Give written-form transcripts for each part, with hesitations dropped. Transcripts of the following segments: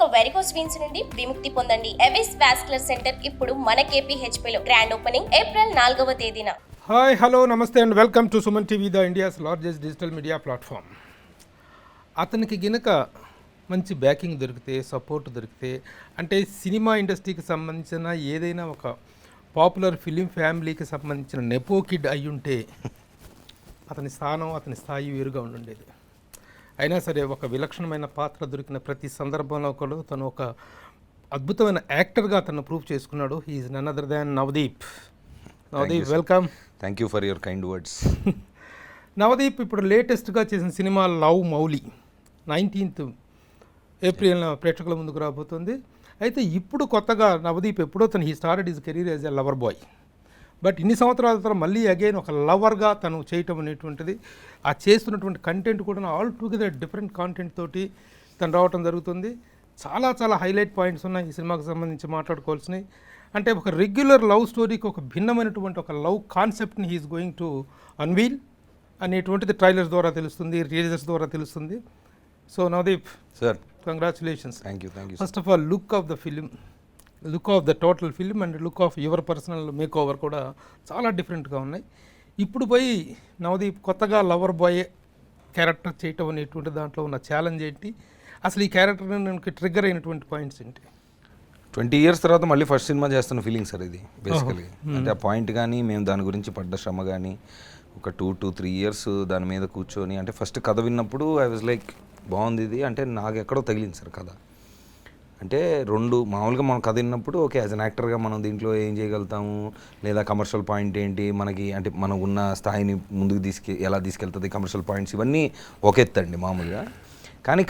ఇక varicose veins నుండి విముక్తి పొందండి. ఎవిస్ వాస్కులర్ సెంటర్ ఇప్పుడు మన KPHP లో గ్రాండ్ ఓపెనింగ్ ఏప్రిల్ 4వ తేదీన. హాయ్ హలో నమస్తే and welcome to Suman TV, the India's largest digital media platform. అతనికి గినక మంచి బ్యాకింగ్ దొరికితే, సపోర్ట్ దొరికితే, అంటే సినిమా ఇండస్ట్రీకి సంబంధించిన ఏదైనా ఒక పాపులర్ ఫిలిం ఫ్యామిలీకి సంబంధించిన నెపో కిడ్ అయ్యుంటే అతని స్థానం, అతని స్థాయి వేరుగా ఉండేది. అయినా సరే ఒక విలక్షణమైన పాత్ర దొరికిన ప్రతి సందర్భంలో కూడా తను ఒక అద్భుతమైన యాక్టర్గా తను ప్రూవ్ చేసుకున్నాడు. He is none other than Navdeep. Navdeep, welcome. Thank you for your kind words. Navdeep ఇప్పుడు లేటెస్ట్గా చేసిన cinema love Mouli 19th April ప్రేక్షకుల ముందుకు రాబోతుంది. అయితే ఇప్పుడు కొత్తగా నవదీప్ ఎప్పుడో తను he started his career as a lover boy, but ఇన్ని సంవత్సరాల తర్వాత మళ్ళీ అగైన్ ఒక లవర్గా తను చేయటం అనేటువంటిది, ఆ చేస్తున్నటువంటి కంటెంట్ కూడా ఆల్ టుగెదర్ డిఫరెంట్ కాంటెంట్ తోటి తను రావటం జరుగుతుంది. చాలా చాలా హైలైట్ పాయింట్స్ ఉన్నాయి ఈ సినిమాకి సంబంధించి మాట్లాడుకోవాల్సినవి. అంటే ఒక రెగ్యులర్ లవ్ స్టోరీకి ఒక భిన్నమైనటువంటి ఒక లవ్ కాన్సెప్ట్ని హీఈస్ గోయింగ్ టు అన్వీల్ అనేటువంటిది ట్రైలర్స్ ద్వారా తెలుస్తుంది, రిలీజెస్ ద్వారా తెలుస్తుంది. So Navdeep sir, congratulations. Thank you. First of all look of the film, look of the total film and look of your personal make over కూడా చాలా డిఫరెంట్గా ఉన్నాయి. ఇప్పుడు పోయి నవదీప్ కొత్తగా లవర్ బాయ్ క్యారెక్టర్ చేయటం అనేటువంటి దాంట్లో ఉన్న ఛాలెంజ్ ఏంటి, అసలు ఈ క్యారెక్టర్ ట్రిగ్గర్ అయినటువంటి పాయింట్స్ ఏంటి? 20 years తర్వాత మళ్ళీ ఫస్ట్ సినిమా చేస్తున్న ఫీలింగ్ సార్ ఇది బేసికలీ. అంటే ఆ పాయింట్ కానీ మేము దాని గురించి పడ్డ శ్రమ కానీ ఒక 2 to 3 years దాని మీద కూర్చొని, అంటే ఫస్ట్ కథ విన్నప్పుడు ఐ వాజ్ లైక్ బాగుంది ఇది, అంటే నాకు ఎక్కడో తగిలింది సార్ కథ. అంటే మామూలుగా మనం కథ విన్నప్పుడు ఓకే యాజ్ అన్ యాక్టర్గా మనం దీంట్లో ఏం చేయగలుగుతాము, లేదా కమర్షియల్ పాయింట్ ఏంటి మనకి, అంటే మనం ఉన్న స్థాయిని ముందుకు ఎలా తీసుకెళ్తుంది, కమర్షియల్ పాయింట్స్ ఇవన్నీ ఒక ఎత్తండి మామూలుగా. కానీ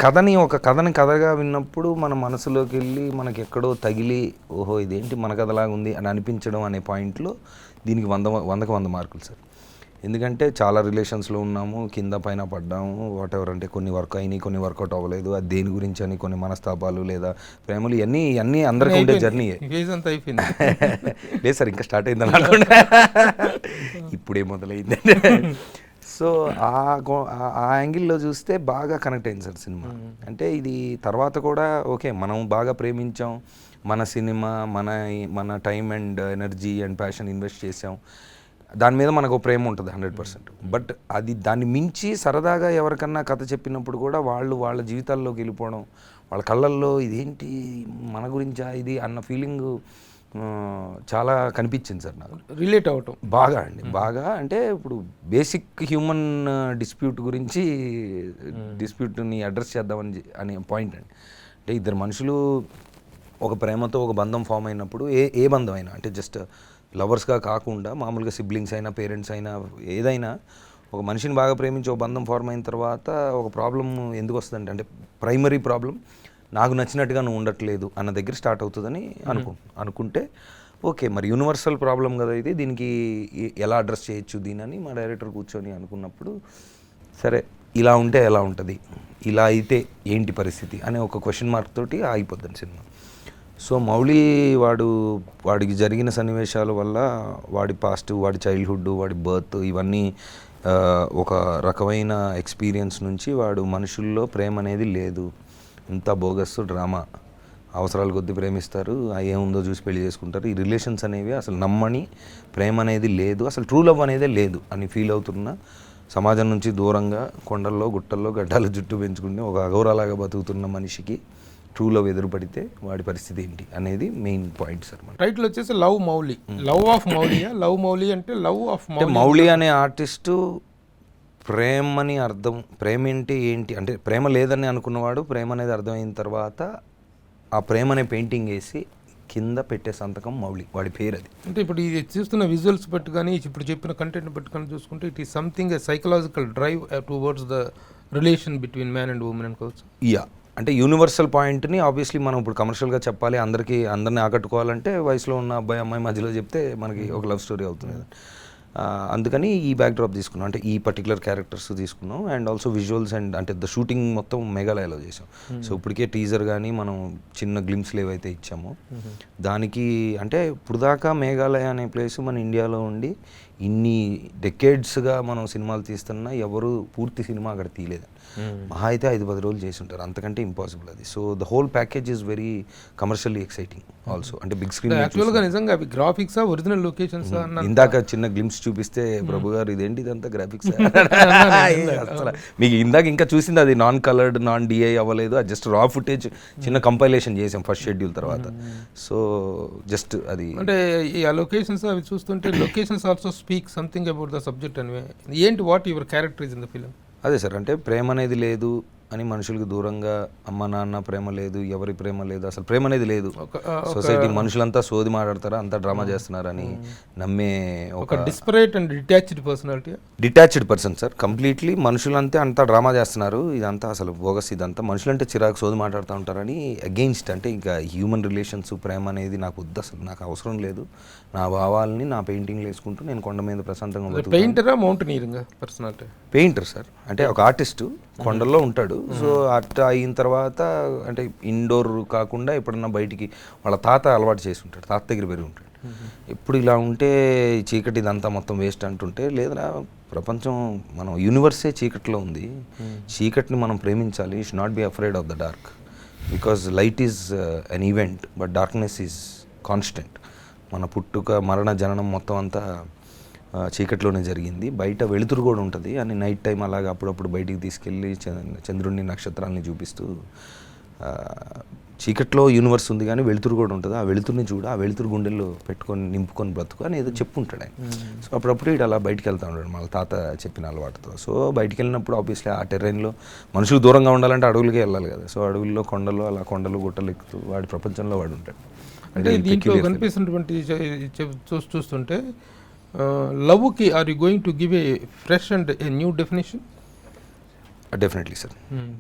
కథగా విన్నప్పుడు మన మనసులోకి వెళ్ళి మనకి ఎక్కడో తగిలి ఓహో ఇదేంటి మన కథలాగా ఉంది అని అనిపించడం అనే పాయింట్లో దీనికి 100కి 100 మార్కులు సార్. ఎందుకంటే చాలా రిలేషన్స్లో ఉన్నాము, కింద పైన పడ్డాము, వాట్ ఎవర్, అంటే కొన్ని వర్క్ అయినాయి, కొన్ని వర్కౌట్ అవ్వలేదు, అది దేని గురించి అని కొన్ని మనస్తాపాలు లేదా ప్రేమలు ఇవన్నీ అందరికీ ఉండే జర్నీ. లేదు సార్, ఇంకా స్టార్ట్ అయిందని అనుకుంటా, ఇప్పుడే మొదలైంది. సో ఆ యాంగిల్లో చూస్తే బాగా కనెక్ట్ అయింది సార్ సినిమా. అంటే ఇది తర్వాత కూడా ఓకే మనం బాగా ప్రేమించాం, మన సినిమా మన time and energy and passion invest చేసాం, దాని మీద మనకు ప్రేమ ఉంటుంది 100%. బట్ అది దాన్ని మించి సరదాగా ఎవరికన్నా కథ చెప్పినప్పుడు కూడా వాళ్ళ జీవితాల్లోకి వెళ్ళిపోవడం, వాళ్ళ కళ్ళల్లో ఇదేంటి మన గురించా ఇది అన్న ఫీలింగ్ చాలా కనిపించింది సార్ నాకు. రిలేట్ అవటం బాగా అంటే ఇప్పుడు బేసిక్ హ్యూమన్ డిస్ప్యూట్ గురించి డిస్ప్యూట్ని అడ్రస్ చేద్దామని అనే పాయింట్ అండి. అంటే ఇద్దరు మనుషులు ఒక ప్రేమతో ఒక బంధం ఫామ్ అయినప్పుడు ఏ బంధం అయినా, అంటే జస్ట్ లవర్స్గా కాకుండా మామూలుగా సిబ్లింగ్స్ అయినా పేరెంట్స్ అయినా ఏదైనా, ఒక మనిషిని బాగా ప్రేమించి ఒక బంధం ఫార్మ్ అయిన తర్వాత ఒక ప్రాబ్లం ఎందుకు వస్తుందంటే, అంటే ప్రైమరీ ప్రాబ్లం నాకు నచ్చినట్టుగా నువ్వు ఉండట్లేదు అన్న దగ్గర స్టార్ట్ అవుతుందని అనుకుంటే ఓకే మరి యూనివర్సల్ ప్రాబ్లం కదా ఇది, దీనికి ఎలా అడ్రస్ చేయొచ్చు దీనని మా డైరెక్టర్ కూర్చొని అనుకున్నప్పుడు సరే ఇలా ఉంటే ఎలా ఉంటుంది, ఇలా అయితే ఏంటి పరిస్థితి అనే ఒక క్వశ్చన్ మార్క్ తోటి ఆగిపోద్దని సినిమా. సో మౌలి వాడికి జరిగిన సన్నివేశాల వల్ల వాడి పాస్ట్, వాడి చైల్డ్హుడ్, వాడి బర్త్ ఇవన్నీ ఒక రకమైన ఎక్స్పీరియన్స్ నుంచి వాడు మనుషుల్లో ప్రేమ అనేది లేదు, ఇంత బోగస్ డ్రామా, అవసరాల కొద్దీ ప్రేమిస్తారు, ఏముందో చూసి పెళ్లి చేసుకుంటారు, ఈ రిలేషన్స్ అనేవి అసలు నమ్మని ప్రేమ అనేది లేదు, అసలు ట్రూ లవ్ అనేదే లేదు అని ఫీల్ అవుతున్న, సమాజం నుంచి దూరంగా కొండల్లో గుట్టల్లో గడ్డాల జుట్టు పెంచుకుని ఒక అఘోరాలాగా బతుకుతున్న మనిషికి ట్రూ లవ్ ఎదురుపడితే వాడి పరిస్థితి ఏంటి అనేది మెయిన్ పాయింట్ సార్. టైటిల్ వచ్చేసి లవ్ మౌలి, లవ్ ఆఫ్ మౌలియా? లవ్ మౌలి అంటే లవ్ ఆఫ్ మౌలి అనే ఆర్టిస్టు ప్రేమని అర్థం, ప్రేమ ఏంటి అంటే ప్రేమ లేదని అనుకున్నవాడు ప్రేమ అనేది అర్థమైన తర్వాత ఆ ప్రేమ అనే పెయింటింగ్ వేసి కింద పెట్టే సంతకం మౌలి, వాడి పేరు అది. అంటే ఇప్పుడు ఇది చూస్తున్న విజువల్స్ బట్టి కానీ ఇప్పుడు చెప్పిన కంటెంట్ బట్టి కానీ చూసుకుంటే it is something a psychological drive towards the relation between man and women అనుకోవచ్చు. అంటే యూనివర్సల్ పాయింట్ని ఆబ్వియస్లీ మనం ఇప్పుడు కమర్షియల్గా చెప్పాలి, అందరినీ ఆకట్టుకోవాలంటే వయసులో ఉన్న అబ్బాయి అమ్మాయి మధ్యలో చెప్తే మనకి ఒక లవ్ స్టోరీ అవుతుంది కదా. అందుకని ఈ బ్యాక్డ్రాప్ తీసుకున్నాం, అంటే ఈ పర్టికులర్ క్యారెక్టర్స్ తీసుకున్నాం. అండ్ ఆల్సో విజువల్స్ అండ్ అంటే ద షూటింగ్ మొత్తం మేఘాలయలో చేసాం. సో ఇప్పటికే టీజర్ కానీ మనం చిన్న గ్లిమ్స్లు ఏవైతే ఇచ్చామో దానికి, అంటే ఇప్పుడు దాకా మేఘాలయ అనే ప్లేస్ మన ఇండియాలో ఉండి ఇన్ని డెకేడ్స్గా మనం సినిమాలు తీస్తున్నా ఎవరు పూర్తి సినిమా అక్కడ తీయలేదు. మహా అయితే 5-10 రోజులు చేసి ఉంటారు, అంతకంటే ఇంపాసిబుల్ అది. So the whole package is very commercially exciting also. అంటే బిగ్ స్క్రీన్ యాక్చువల్గా నిజంగా అవి గ్రాఫిక్సా ఒరిజినల్ లొకేషన్స్ అన్న ఇందాక చిన్న గ్లిమ్స్ చూపిస్తే ప్రభు గారు ఇదేంటి ఇదంతా గ్రాఫిక్స్ అసలు మీకు ఇందాక ఇంకా చూసింది అది నాన్ కలర్డ్ నాన్ డిఐ అవ్వలేదు, అది జస్ట్ రా ఫుటేజ్ చిన్న కంపైలేషన్ చేసాం ఫస్ట్ షెడ్యూల్ తర్వాత. సో జస్ట్ అది అంటే ఈ లొకేషన్స్ అవి చూస్తుంటే locations also speak something about the subject అని. ఏంటి what your character is in the film? అదే సార్, అంటే ప్రేమ అనేది లేదు అని మనుషులకు దూరంగా, అమ్మ నాన్న ప్రేమ లేదు, ఎవరి ప్రేమ లేదు, అసలు ప్రేమ అనేది లేదు. సొసైటీ మనుషులంతా సోది మాట్లాడతారా, అంతా డ్రామా చేస్తున్నారని నమ్మే ఒక desperate and detached personality, detached person sir. Completely మనుషులంతా అంతా డ్రామా చేస్తున్నారు, ఇదంతా అసలు బోగస్, ఇదంతా మనుషులంటే చిరాకు సోది మాట్లాడుతూ ఉంటారని అగెయిన్స్ట్. అంటే ఇంకా హ్యూమన్ రిలేషన్స్ ప్రేమ అనేది నాకు వద్దు, అసలు నాకు అవసరం లేదు. నా భావాలని నా పెయింటింగ్లు వేసుకుంటూ నేను కొండ మీద ప్రశాంతంగా. పెయింటరా మౌంటైనీరింగ్ పర్సనాలిటీ? పెయింటర్ సార్, అంటే ఒక ఆర్టిస్టు కొండల్లో ఉంటాడు. సో అట్లా అయిన తర్వాత అంటే ఇండోర్ కాకుండా ఎప్పుడన్నా బయటికి వాళ్ళ తాత అలవాటు చేసి ఉంటాడు, తాత దగ్గర పెరిగి ఉంటాడు. ఇప్పుడు ఇలా ఉంటే చీకటి ఇదంతా మొత్తం వేస్ట్ అంటుంటే, లేదురా ప్రపంచం మనం యూనివర్సే చీకట్లో ఉంది, చీకటిని మనం ప్రేమించాలి. Should not be afraid of the dark, because light is an event but darkness is constant. మన పుట్టుక మరణ జననం మొత్తం అంతా చీకట్లోనే జరిగింది, బయట వెలుతురు కూడా ఉంటుంది అని నైట్ టైం అలాగా అప్పుడప్పుడు బయటికి తీసుకెళ్ళి చంద్రుడిని నక్షత్రాలని చూపిస్తూ, చీకట్లో యూనివర్స్ ఉంది కానీ వెలుతురు కూడా ఉంటుంది, ఆ వెలుతురుని చూడ, ఆ వెలుతురు గుండెల్లో పెట్టుకొని నింపుకొని బ్రతుకు అని ఏదో చెప్పుంటాడు ఆయన. సో అప్పుడప్పుడు ఇటు అలా బయటికి వెళ్తూ ఉంటాడు వాళ్ళ తాత చెప్పిన అలవాటుతో. సో బయటికి వెళ్ళినప్పుడు ఆబ్వియస్లీ ఆ టెర్రైన్లో మనుషులు దూరంగా ఉండాలంటే అడవులకే వెళ్ళాలి కదా. సో అడవుల్లో కొండలు అలా కొండలు గుట్టలు ఎక్కుతూ వాడి ప్రపంచంలో వాడు ఉంటాడు. అంటే దీంట్లో కనిపిస్తున్నటువంటి చూస్తుంటే లవ్కి are you going to give a fresh and a new definition? Definitely sir,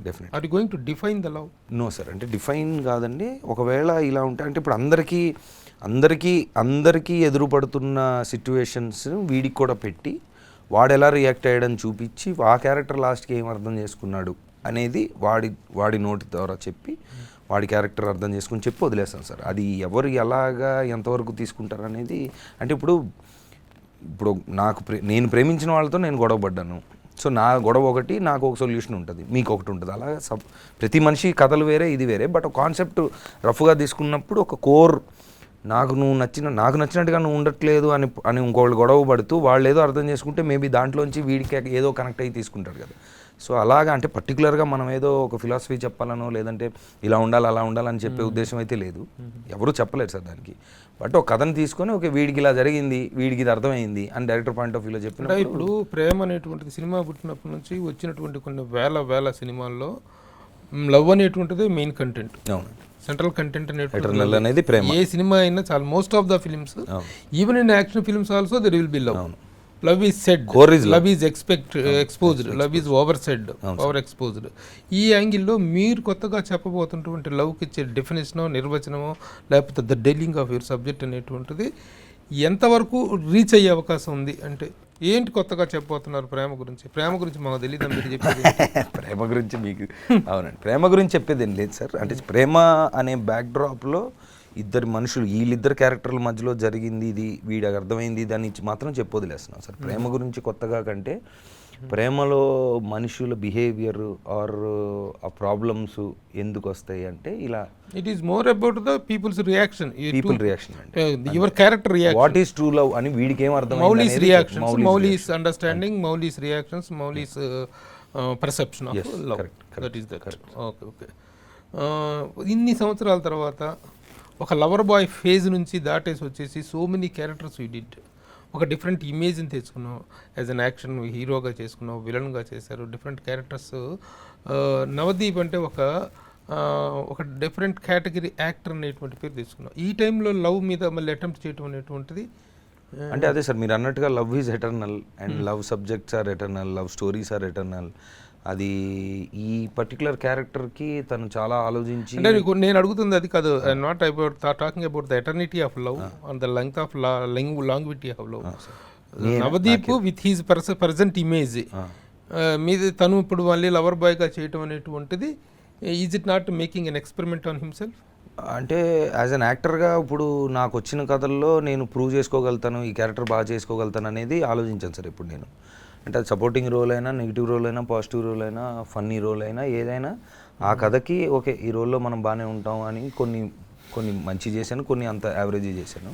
definitely. Are you going to define the love? No sir, అంటే డిఫైన్ కాదండి. ఒకవేళ ఇలా ఉంటే అంటే ఇప్పుడు అందరికీ ఎదురుపడుతున్న సిచ్యువేషన్స్ వీడికి కూడా పెట్టి వాడు ఎలా రియాక్ట్ అయ్యాడని చూపించి ఆ క్యారెక్టర్ లాస్ట్కి ఏం అర్థం చేసుకున్నాడు అనేది వాడి నోటి ద్వారా చెప్పి వాడి క్యారెక్టర్ అర్థం చేసుకుని చెప్పి వదిలేస్తాను సార్. అది ఎవరు ఎలాగా ఎంతవరకు తీసుకుంటారు అనేది, అంటే ఇప్పుడు నేను ప్రేమించిన వాళ్ళతో నేను గొడవ పడ్డాను. సో నా గొడవ ఒకటి, నాకు ఒక సొల్యూషన్ ఉంటుంది, మీకు ఒకటి ఉంటుంది. అలాగా ప్రతి మనిషి కథలు వేరే, ఇది వేరే. బట్ ఒక కాన్సెప్ట్ రఫ్గా తీసుకున్నప్పుడు ఒక కోర్, నాకు నచ్చినట్టుగా నువ్వు ఉండట్లేదు అని ఇంకోళ్ళు గొడవ పడుతూ వాళ్ళు ఏదో అర్థం చేసుకుంటే మేబీ దాంట్లోంచి వీడికి ఏదో కనెక్ట్ అయ్యి తీసుకుంటాడు కదా. సో అలాగా అంటే పర్టికులర్గా మనం ఏదో ఒక ఫిలాసఫీ చెప్పాలనో లేదంటే ఇలా ఉండాలి అలా ఉండాలని చెప్పే ఉద్దేశం అయితే లేదు, ఎవరు చెప్పలేరు సార్ దానికి. బట్ ఒక కథను తీసుకొని ఓకే వీడికి ఇలా జరిగింది, వీడికి ఇది అర్థమైంది అని డైరెక్టర్ పాయింట్ ఆఫ్ వ్యూలో చెప్పిన. ఇప్పుడు ప్రేమ అనేటువంటిది సినిమా పుట్టినప్పటి నుంచి వచ్చినటువంటి కొన్ని వేల సినిమాల్లో లవ్ అనేటువంటిది మెయిన్ కంటెంట్, సెంట్రల్ కంటెంట్ అనేది ప్రేమ. ఏ సినిమా అయినా చాలా most of the films, even in action films also there will be love. Love is said, love is exposed, love is over said, over exposed. ఈ యాంగిల్లో మీరు కొత్తగా చెప్పబోతున్నటువంటి లవ్కి ఇచ్చే డెఫినేషనో నిర్వచనమో లేకపోతే the dealing of your subject అనేటువంటిది ఎంతవరకు రీచ్ అయ్యే అవకాశం ఉంది? అంటే ఏంటి కొత్తగా చెప్పబోతున్నారు ప్రేమ గురించి మాకు తెలియదు మీరు చెప్పేది. ప్రేమ గురించి మీకు అవునండి, ప్రేమ గురించి చెప్పేది ఏం లేదు సార్. అంటే ప్రేమ అనే బ్యాక్డ్రాప్లో ఇద్దరు మనుషులు, వీళ్ళిద్దరు క్యారెక్టర్ల మధ్యలో జరిగింది, ఇది వీడికి అర్థమైంది, దాన్ని మాత్రం చెప్పొదిలేస్తున్నాం సార్. ప్రేమ గురించి కొత్తగా కంటే ప్రేమలో మనుషుల బిహేవియర్ ఆర్ ఆ ప్రాబ్లమ్స్ ఎందుకు వస్తాయి అంటే ఇలా it is more about the people's reaction, your character reaction, what is true love అని వీడికి ఏం అర్థం, Mouli's reactions, Mouli's understanding, Mouli's reactions, Mouli's perception of love, that is that. Okay. ఇన్ని సంవత్సరాల తర్వాత ఒక లవర్ బాయ్ ఫేజ్ నుంచి దాటేసి వచ్చేసి so many characters you did, ఒక డిఫరెంట్ ఇమేజ్ని తెచ్చుకున్నావు, యాజ్ అన్ యాక్షన్ హీరోగా చేసుకున్నావు, విలన్గా చేశారు, డిఫరెంట్ క్యారెక్టర్స్. నవదీప్ అంటే ఒక డిఫరెంట్ కేటగిరీ యాక్టర్ అనేటువంటి పేరు తెచ్చుకున్నావు. ఈ టైంలో లవ్ మీద మళ్ళీ అటెంప్ట్ చేయడం అనేటువంటిది అంటే అదే సార్ మీరు అన్నట్టుగా love is eternal and love subjects are eternal, love stories are eternal. అది ఈ పర్టికులర్ క్యారెక్టర్కి తను చాలా ఆలోచించి, అంటే నేను అడుగుతుంది అది కాదు, not about talking about the eternity of love and the length of longevity of love. Navdeep with he's present image మీద తను ఇప్పుడు మళ్ళీ లవర్ బాయ్గా చేయటం అనేటువంటిది, is it not making an experiment on himself? అంటే యాజ్ అన్ యాక్టర్గా ఇప్పుడు నాకు వచ్చిన కథల్లో నేను ప్రూవ్ చేసుకోగలుగుతాను, ఈ క్యారెక్టర్ బాగా చేసుకోగలుగుతాను అనేది ఆలోచించాను సార్ ఇప్పుడు నేను. అంటే అది సపోర్టింగ్ రోల్ అయినా, నెగిటివ్ రోల్ అయినా, పాజిటివ్ రోల్ అయినా, ఫన్నీ రోల్ అయినా, ఏదైనా ఆ కథకి ఓకే ఈ రోల్లో మనం బాగానే ఉంటాం అని కొన్ని మంచి చేశాను, కొన్ని అంత యావరేజ్ చేశాను.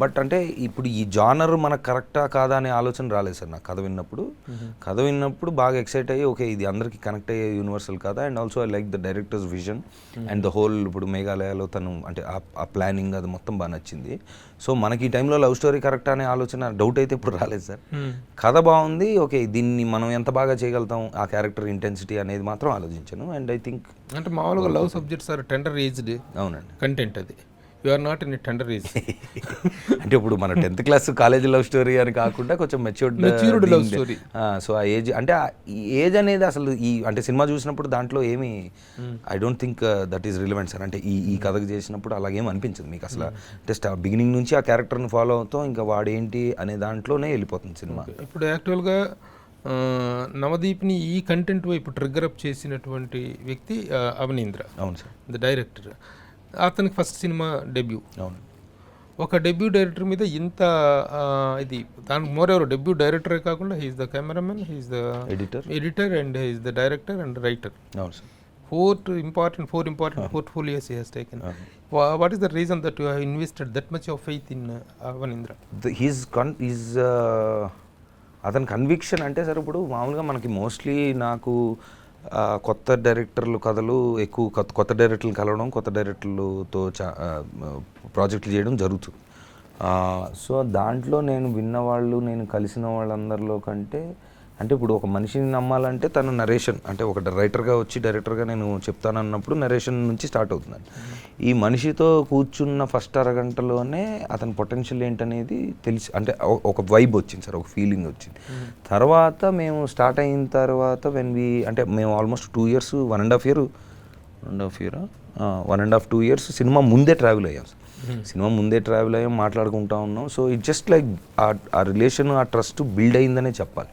బట్ అంటే ఇప్పుడు ఈ జానర్ మనకు కరెక్టా కాదా అనే ఆలోచన రాలేదు సార్ నాకు కథ విన్నప్పుడు బాగా ఎక్సైట్ అయ్యి ఓకే ఇది అందరికీ కనెక్ట్ అయ్యే యూనివర్సల్ కాదా, and also I like the directors vision and the whole. ఇప్పుడు మేఘాలయలో తను అంటే ఆ ప్లానింగ్ అది మొత్తం బాగా నచ్చింది. సో మనకి ఈ టైంలో లవ్ స్టోరీ కరెక్టా అనే ఆలోచన డౌట్ అయితే ఇప్పుడు రాలేదు సార్. కథ బాగుంది, ఓకే దీన్ని మనం ఎంత బాగా చేయగలుగుతాం, ఆ క్యారెక్టర్ ఇంటెన్సిటీ అనేది మాత్రం ఆలోచించాను. అండ్ ఐ థింక్ అంటే మామూలుగా love subjects are tender aged అవునండి కంటెంట్, అది you are not in tender age. అంటే ఇప్పుడు మన 10th class college love story అని కాకుండా కొంచెం మెచ్యూర్డ్ లవ్ స్టోరీ. సో ఆ ఏజ్ అంటే ఈ ఏజ్ అనేది అసలు ఈ అంటే సినిమా చూసినప్పుడు దాంట్లో ఏమి I don't think that is relevant sir. అంటే ఈ కథకు చేసినప్పుడు అలాగేం అనిపించదు మీకు అసలు. అంటే బిగినింగ్ నుంచి ఆ క్యారెక్టర్ని ఫాలో అవుతాం, ఇంకా వాడేంటి అనే దాంట్లోనే వెళ్ళిపోతుంది సినిమా. ఇప్పుడు యాక్చువల్గా నవదీప్ని ఈ కంటెంట్ వైపు ట్రిగ్గర్ అప్ చేసినటువంటి వ్యక్తి అవనీంద్ర. అవును సార్. The director. అతనికి ఫస్ట్ సినిమా డెబ్యూ. అవును. ఒక డెబ్యూ డైరెక్టర్ మీద ఇంత ఇది దానికి మోర్ ఎవరు డెబ్యూ డైరెక్టరే కాకుండా he is the cameraman, he is the editor and he is the director and writer. అవును sir. four important portfolios he has taken. What is the reason that you have invested that much of faith in Avanindra? అతని conviction అంటే sir ఇప్పుడు మామూలుగా మనకి mostly నాకు కొత్త డైరెక్టర్లు కథలు ఎక్కువ కొత్త డైరెక్టర్లు కలవడం, కొత్త డైరెక్టర్లతో ప్రాజెక్టులు చేయడం జరుగుతుంది. సో దాంట్లో నేను విన్నవాళ్ళు, నేను కలిసిన వాళ్ళందరిలో కంటే అంటే ఇప్పుడు ఒక మనిషిని నమ్మాలంటే తను నరేషన్ అంటే ఒక రైటర్గా వచ్చి డైరెక్టర్గా నేను చెప్తానన్నప్పుడు నరేషన్ నుంచి స్టార్ట్ అవుతుందండి. ఈ మనిషితో కూర్చున్న ఫస్ట్ అరగంటలోనే అతని పొటెన్షియల్ ఏంటనేది తెలిసి అంటే ఒక వైబ్ వచ్చింది సార్, ఒక ఫీలింగ్ వచ్చింది. తర్వాత మేము స్టార్ట్ అయిన తర్వాత అంటే మేము ఆల్మోస్ట్ 2 years 1.5 years సినిమా ముందే ట్రావెల్ అయ్యాం సార్. సినిమా ముందే ట్రావెల్ అయ్యాం, మాట్లాడుకుంటా ఉన్నాం. సో ఇట్ జస్ట్ లైక్ ఆ రిలేషన్, ఆ ట్రస్ట్ బిల్డ్ అయిందనే చెప్పాలి.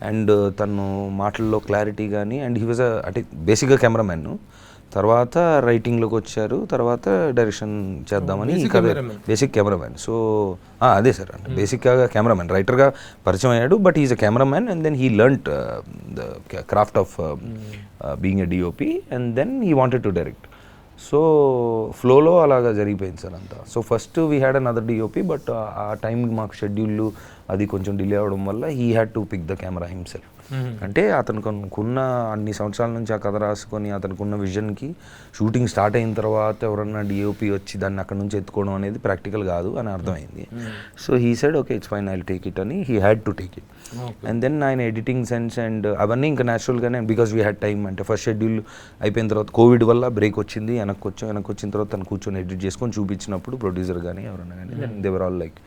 అండ్ తను మాటల్లో క్లారిటీ కానీ, అండ్ హీ వాజ్ అంటే బేసిక్గా కెమెరామెన్, తర్వాత రైటింగ్లోకి వచ్చారు, తర్వాత డైరెక్షన్ చేద్దామని బేసిక్ కెమెరామెన్. సో అదే సార్, అంటే బేసిక్గా కెమెరామెన్, రైటర్గా పరిచయం అయ్యాడు, but is a cameraman. And then he learned the craft of being a DOP, and then he wanted to direct. So ఫ్లోలో అలాగా జరిగిపోయింది సార్ అంతా. So first we had another DOP, but ఆ టైంకి మాకు షెడ్యూల్ అది కొంచెం డిలే అవ్వడం వల్ల he had to pick the camera himself. అంటే అతనుకున్న అన్ని సంవత్సరాల నుంచి ఆ కథ రాసుకొని అతనుకున్న విజన్కి షూటింగ్ స్టార్ట్ అయిన తర్వాత ఎవరన్నా డిఓపి వచ్చి దాన్ని అక్కడ నుంచి ఎత్తుకోవడం అనేది ప్రాక్టికల్ కాదు అని అర్థమైంది. So he said okay it's fine, I will take it అని he had to take it. And then ఆయన ఎడిటింగ్ సెన్స్ అండ్ అవన్నీ ఇంకా న్యాచురల్గానే, బికాస్ వీ హ్యాడ్ టైం. అంటే ఫస్ట్ షెడ్యూల్ అయిపోయిన తర్వాత కోవిడ్ వల్ల బ్రేక్ వచ్చింది, వెనక్కి వచ్చిన తర్వాత తను కూర్చొని ఎడిట్ చేసుకొని చూపించినప్పుడు ప్రొడ్యూసర్ కానీ ఎవరన్నా కానీ then they were all like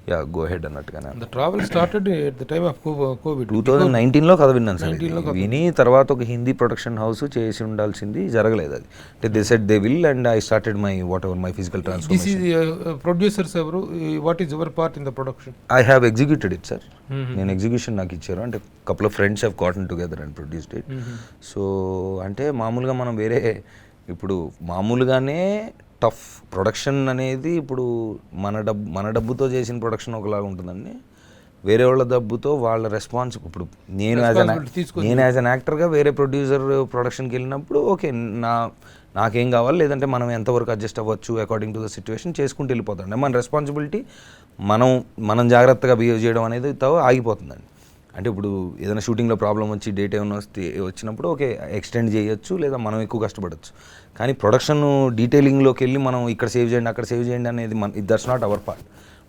yeah go ahead అన్నట్టుగానే. The travel started at the time of COVID. 2019లో కథ విన్నాను సార్. విని తర్వాత ఒక హిందీ ప్రొడక్షన్ హౌస్ చేసి ఉండాల్సింది, జరగలేదు అది. అంటే they said they will, and I started my what ever my physical transformation. This is producers ఎవరు, what is your part in the production? I have executed it sir. నేను ఎగ్జిక్యూషన్ నాకు ఇచ్చారు. అంటే couple of friends have gotten together and produced it. So అంటే మామూలుగా మనం వేరే ఇప్పుడు మామూలుగానే టఫ్ ప్రొడక్షన్ అనేది ఇప్పుడు మన డబ్బుతో చేసిన ప్రొడక్షన్ ఒకలాగా ఉంటుందండి, వేరే వాళ్ళ డబ్బుతో వాళ్ళ రెస్పాన్స్. ఇప్పుడు నేను యాజ్ అన్ యాక్టర్గా వేరే ప్రొడ్యూసర్ ప్రొడక్షన్కి వెళ్ళినప్పుడు ఓకే నాకేం కావాలి, లేదంటే మనం ఎంతవరకు అడ్జస్ట్ అవ్వచ్చు అకార్డింగ్ టు ద సిచ్యువేషన్ చేసుకుంటూ వెళ్ళిపోతాం. మన రెస్పాన్సిబిలిటీ మనం జాగ్రత్తగా బిహేవ్ చేయడం అనేది ఆగిపోతుందండి. అంటే ఇప్పుడు ఏదైనా షూటింగ్లో ప్రాబ్లం వచ్చి డేట్ ఏమైనా వచ్చినప్పుడు ఓకే ఎక్స్టెండ్ చేయొచ్చు, లేదా మనం ఎక్కువ కష్టపడవచ్చు. కానీ ప్రొడక్షన్ డీటెయిలింగ్లోకి వెళ్ళి మనం ఇక్కడ సేవ్ చేయండి అక్కడ సేవ్ చేయండి అనేది that's not our part.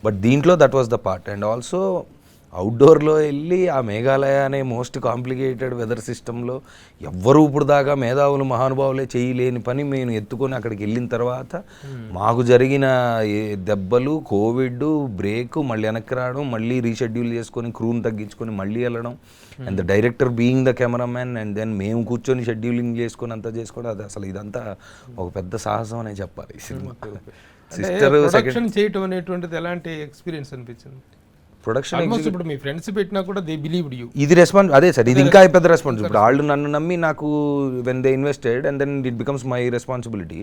But దీంట్లో that was the part. And also అవుట్డోర్లో వెళ్ళి ఆ మేఘాలయ అనే మోస్ట్ కాంప్లికేటెడ్ వెదర్ సిస్టంలో ఎవ్వరూ ఇప్పుడు దాకా మేధావులు మహానుభావులే చేయలేని పని మేము ఎత్తుకొని అక్కడికి వెళ్ళిన తర్వాత మాకు జరిగిన దెబ్బలు, కోవిడ్, బ్రేక్, మళ్ళీ వెనక్కి రావడం, మళ్ళీ రీషెడ్యూల్ చేసుకొని క్రూని తగ్గించుకొని మళ్ళీ వెళ్ళడం, and the director being the cameraman, and then మేము కూర్చొని షెడ్యూలింగ్ చేసుకొని అంతా చేసుకోవడం, అది అసలు ఇదంతా ఒక పెద్ద సాహసం అనే చెప్పాలి ఈ సినిమా. సిస్టర్ చేయటం అనేటువంటిది ఎలాంటి ఎక్స్పీరియన్స్ అనిపించింది? ప్రొడక్షన్ ఆల్మోస్ట్ ఇప్పుడు మీ ఫ్రెండ్స్ పెట్టినా కూడా దే బిలీవ్డ్ యూ. ఇది రెస్పాన్స్ అదే సార్, ఇది ఇంకా పెద్ద రెస్పాన్స్. ఇప్పుడు వాళ్ళు నన్ను నమ్మి నాకు when they invested and then it becomes my responsibility.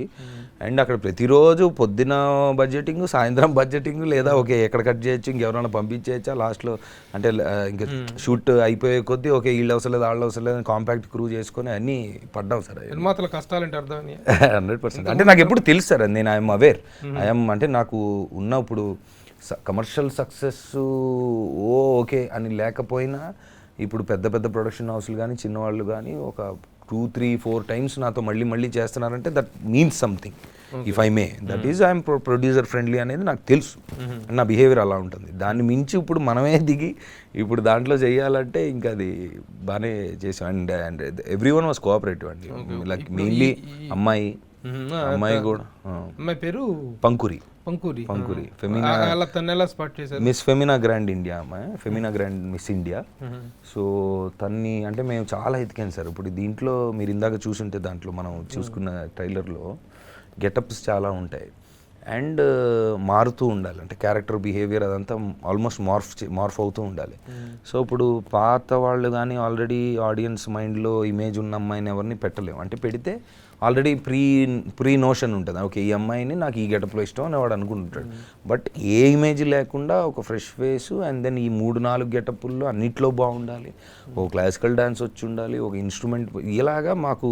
And అక్కడ ప్రతిరోజు పొద్దున బడ్జెటింగ్, సాయంత్రం బడ్జెటింగ్, లేదా ఓకే ఎక్కడ కట్ చేయొచ్చు, ఇంకెవరైనా పంపించేయచ్చా లాస్ట్లో, అంటే ఇంకా షూట్ అయిపోయే కొద్దీ ఓకే వీళ్ళు అవసరం లేదు వాళ్ళు అవసరం లేదు కాంపాక్ట్ క్రూ చేసుకొని అన్నీ పడ్డాం సార్. నిర్మాతల కష్టాలంటే అర్థం 100%. అంటే నాకు ఎప్పుడు తెలుసు సార్, నేను ఐఎమ్ అవేర్, ఐఎమ్ అంటే నాకు ఉన్న ఇప్పుడు కమర్షియల్ సక్సెస్ ఓకే అని లేకపోయినా ఇప్పుడు పెద్ద పెద్ద ప్రొడక్షన్ హౌస్లు కానీ చిన్నవాళ్ళు కానీ ఒక 2-3-4 టైమ్స్ నాతో మళ్ళీ చేస్తున్నారంటే that means something. If I may that is I'm producer friendly అనేది నాకు తెలుసు, నా బిహేవియర్ అలా ఉంటుంది. దాన్ని మించి ఇప్పుడు మనమే దిగి ఇప్పుడు దాంట్లో చేయాలంటే ఇంకా అది బాగానే చేసాం. And every one was cooperative అండి, లైక్ మెయిన్లీ అమ్మాయి కూడా. అమ్మాయి పేరు పంకురి. ఫెమినా స్పాట్ చేశారు. మిస్ ఫెమినా గ్రాండ్ ఇండియా అమ్మాయి, Femina grand miss India. So తన్ని అంటే మేము చాలా ఎతికాను సార్. ఇప్పుడు దీంట్లో మీరు ఇందాక చూసుంటే దాంట్లో మనం చూసుకున్న ట్రైలర్లో గెటప్స్ చాలా ఉంటాయి అండ్ మారుతూ ఉండాలి, అంటే క్యారెక్టర్ బిహేవియర్ అదంతా ఆల్మోస్ట్ మార్ఫ్ అవుతూ ఉండాలి. సో ఇప్పుడు పాత వాళ్ళు కానీ ఆల్రెడీ ఆడియన్స్ మైండ్లో ఇమేజ్ ఉన్న అమ్మాయిని ఎవరిని పెట్టలేము, అంటే పెడితే ఆల్రెడీ ప్రీ నోషన్ ఉంటుంది, ఓకే ఈ అమ్మాయిని నాకు ఈ గెటప్లో ఇష్టం అని వాడు అనుకుంటుంటాడు. బట్ ఏ ఇమేజ్ లేకుండా ఒక ఫ్రెష్ ఫేస్ అండ్ దెన్ ఈ 3-4 గెటప్పుల్లో అన్నిట్లో బాగుండాలి, ఒక క్లాసికల్ డ్యాన్స్ వచ్చి ఉండాలి, ఒక ఇన్స్ట్రుమెంట్, ఇలాగా మాకు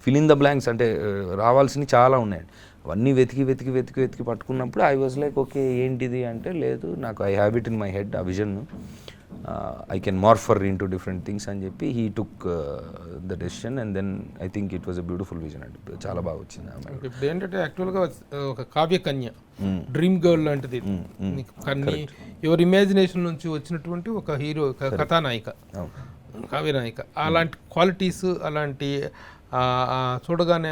ఫిల్ ఇన్ ద బ్లాంక్స్ అంటే రావాల్సినవి చాలా ఉన్నాయండి. అవన్నీ వెతికి పట్టుకున్నప్పుడు ఐ వాజ్ లైక్ ఓకే ఏంటిది అంటే లేదు నాకు I have it in my head a vision, I can morph into different things అని చెప్పి he took the decision and then I think it was a beautiful vision అండి, చాలా బాగా వచ్చింది. ఇప్పుడు ఏంటంటే యాక్చువల్గా ఒక కావ్య కన్య, డ్రీమ్ గర్ల్ లాంటిది కన్నీ, యువర్ ఇమాజినేషన్ నుంచి వచ్చినటువంటి ఒక హీరో, కథానాయిక, కావ్యనాయిక. అలాంటి క్వాలిటీస్, అలాంటి చూడగానే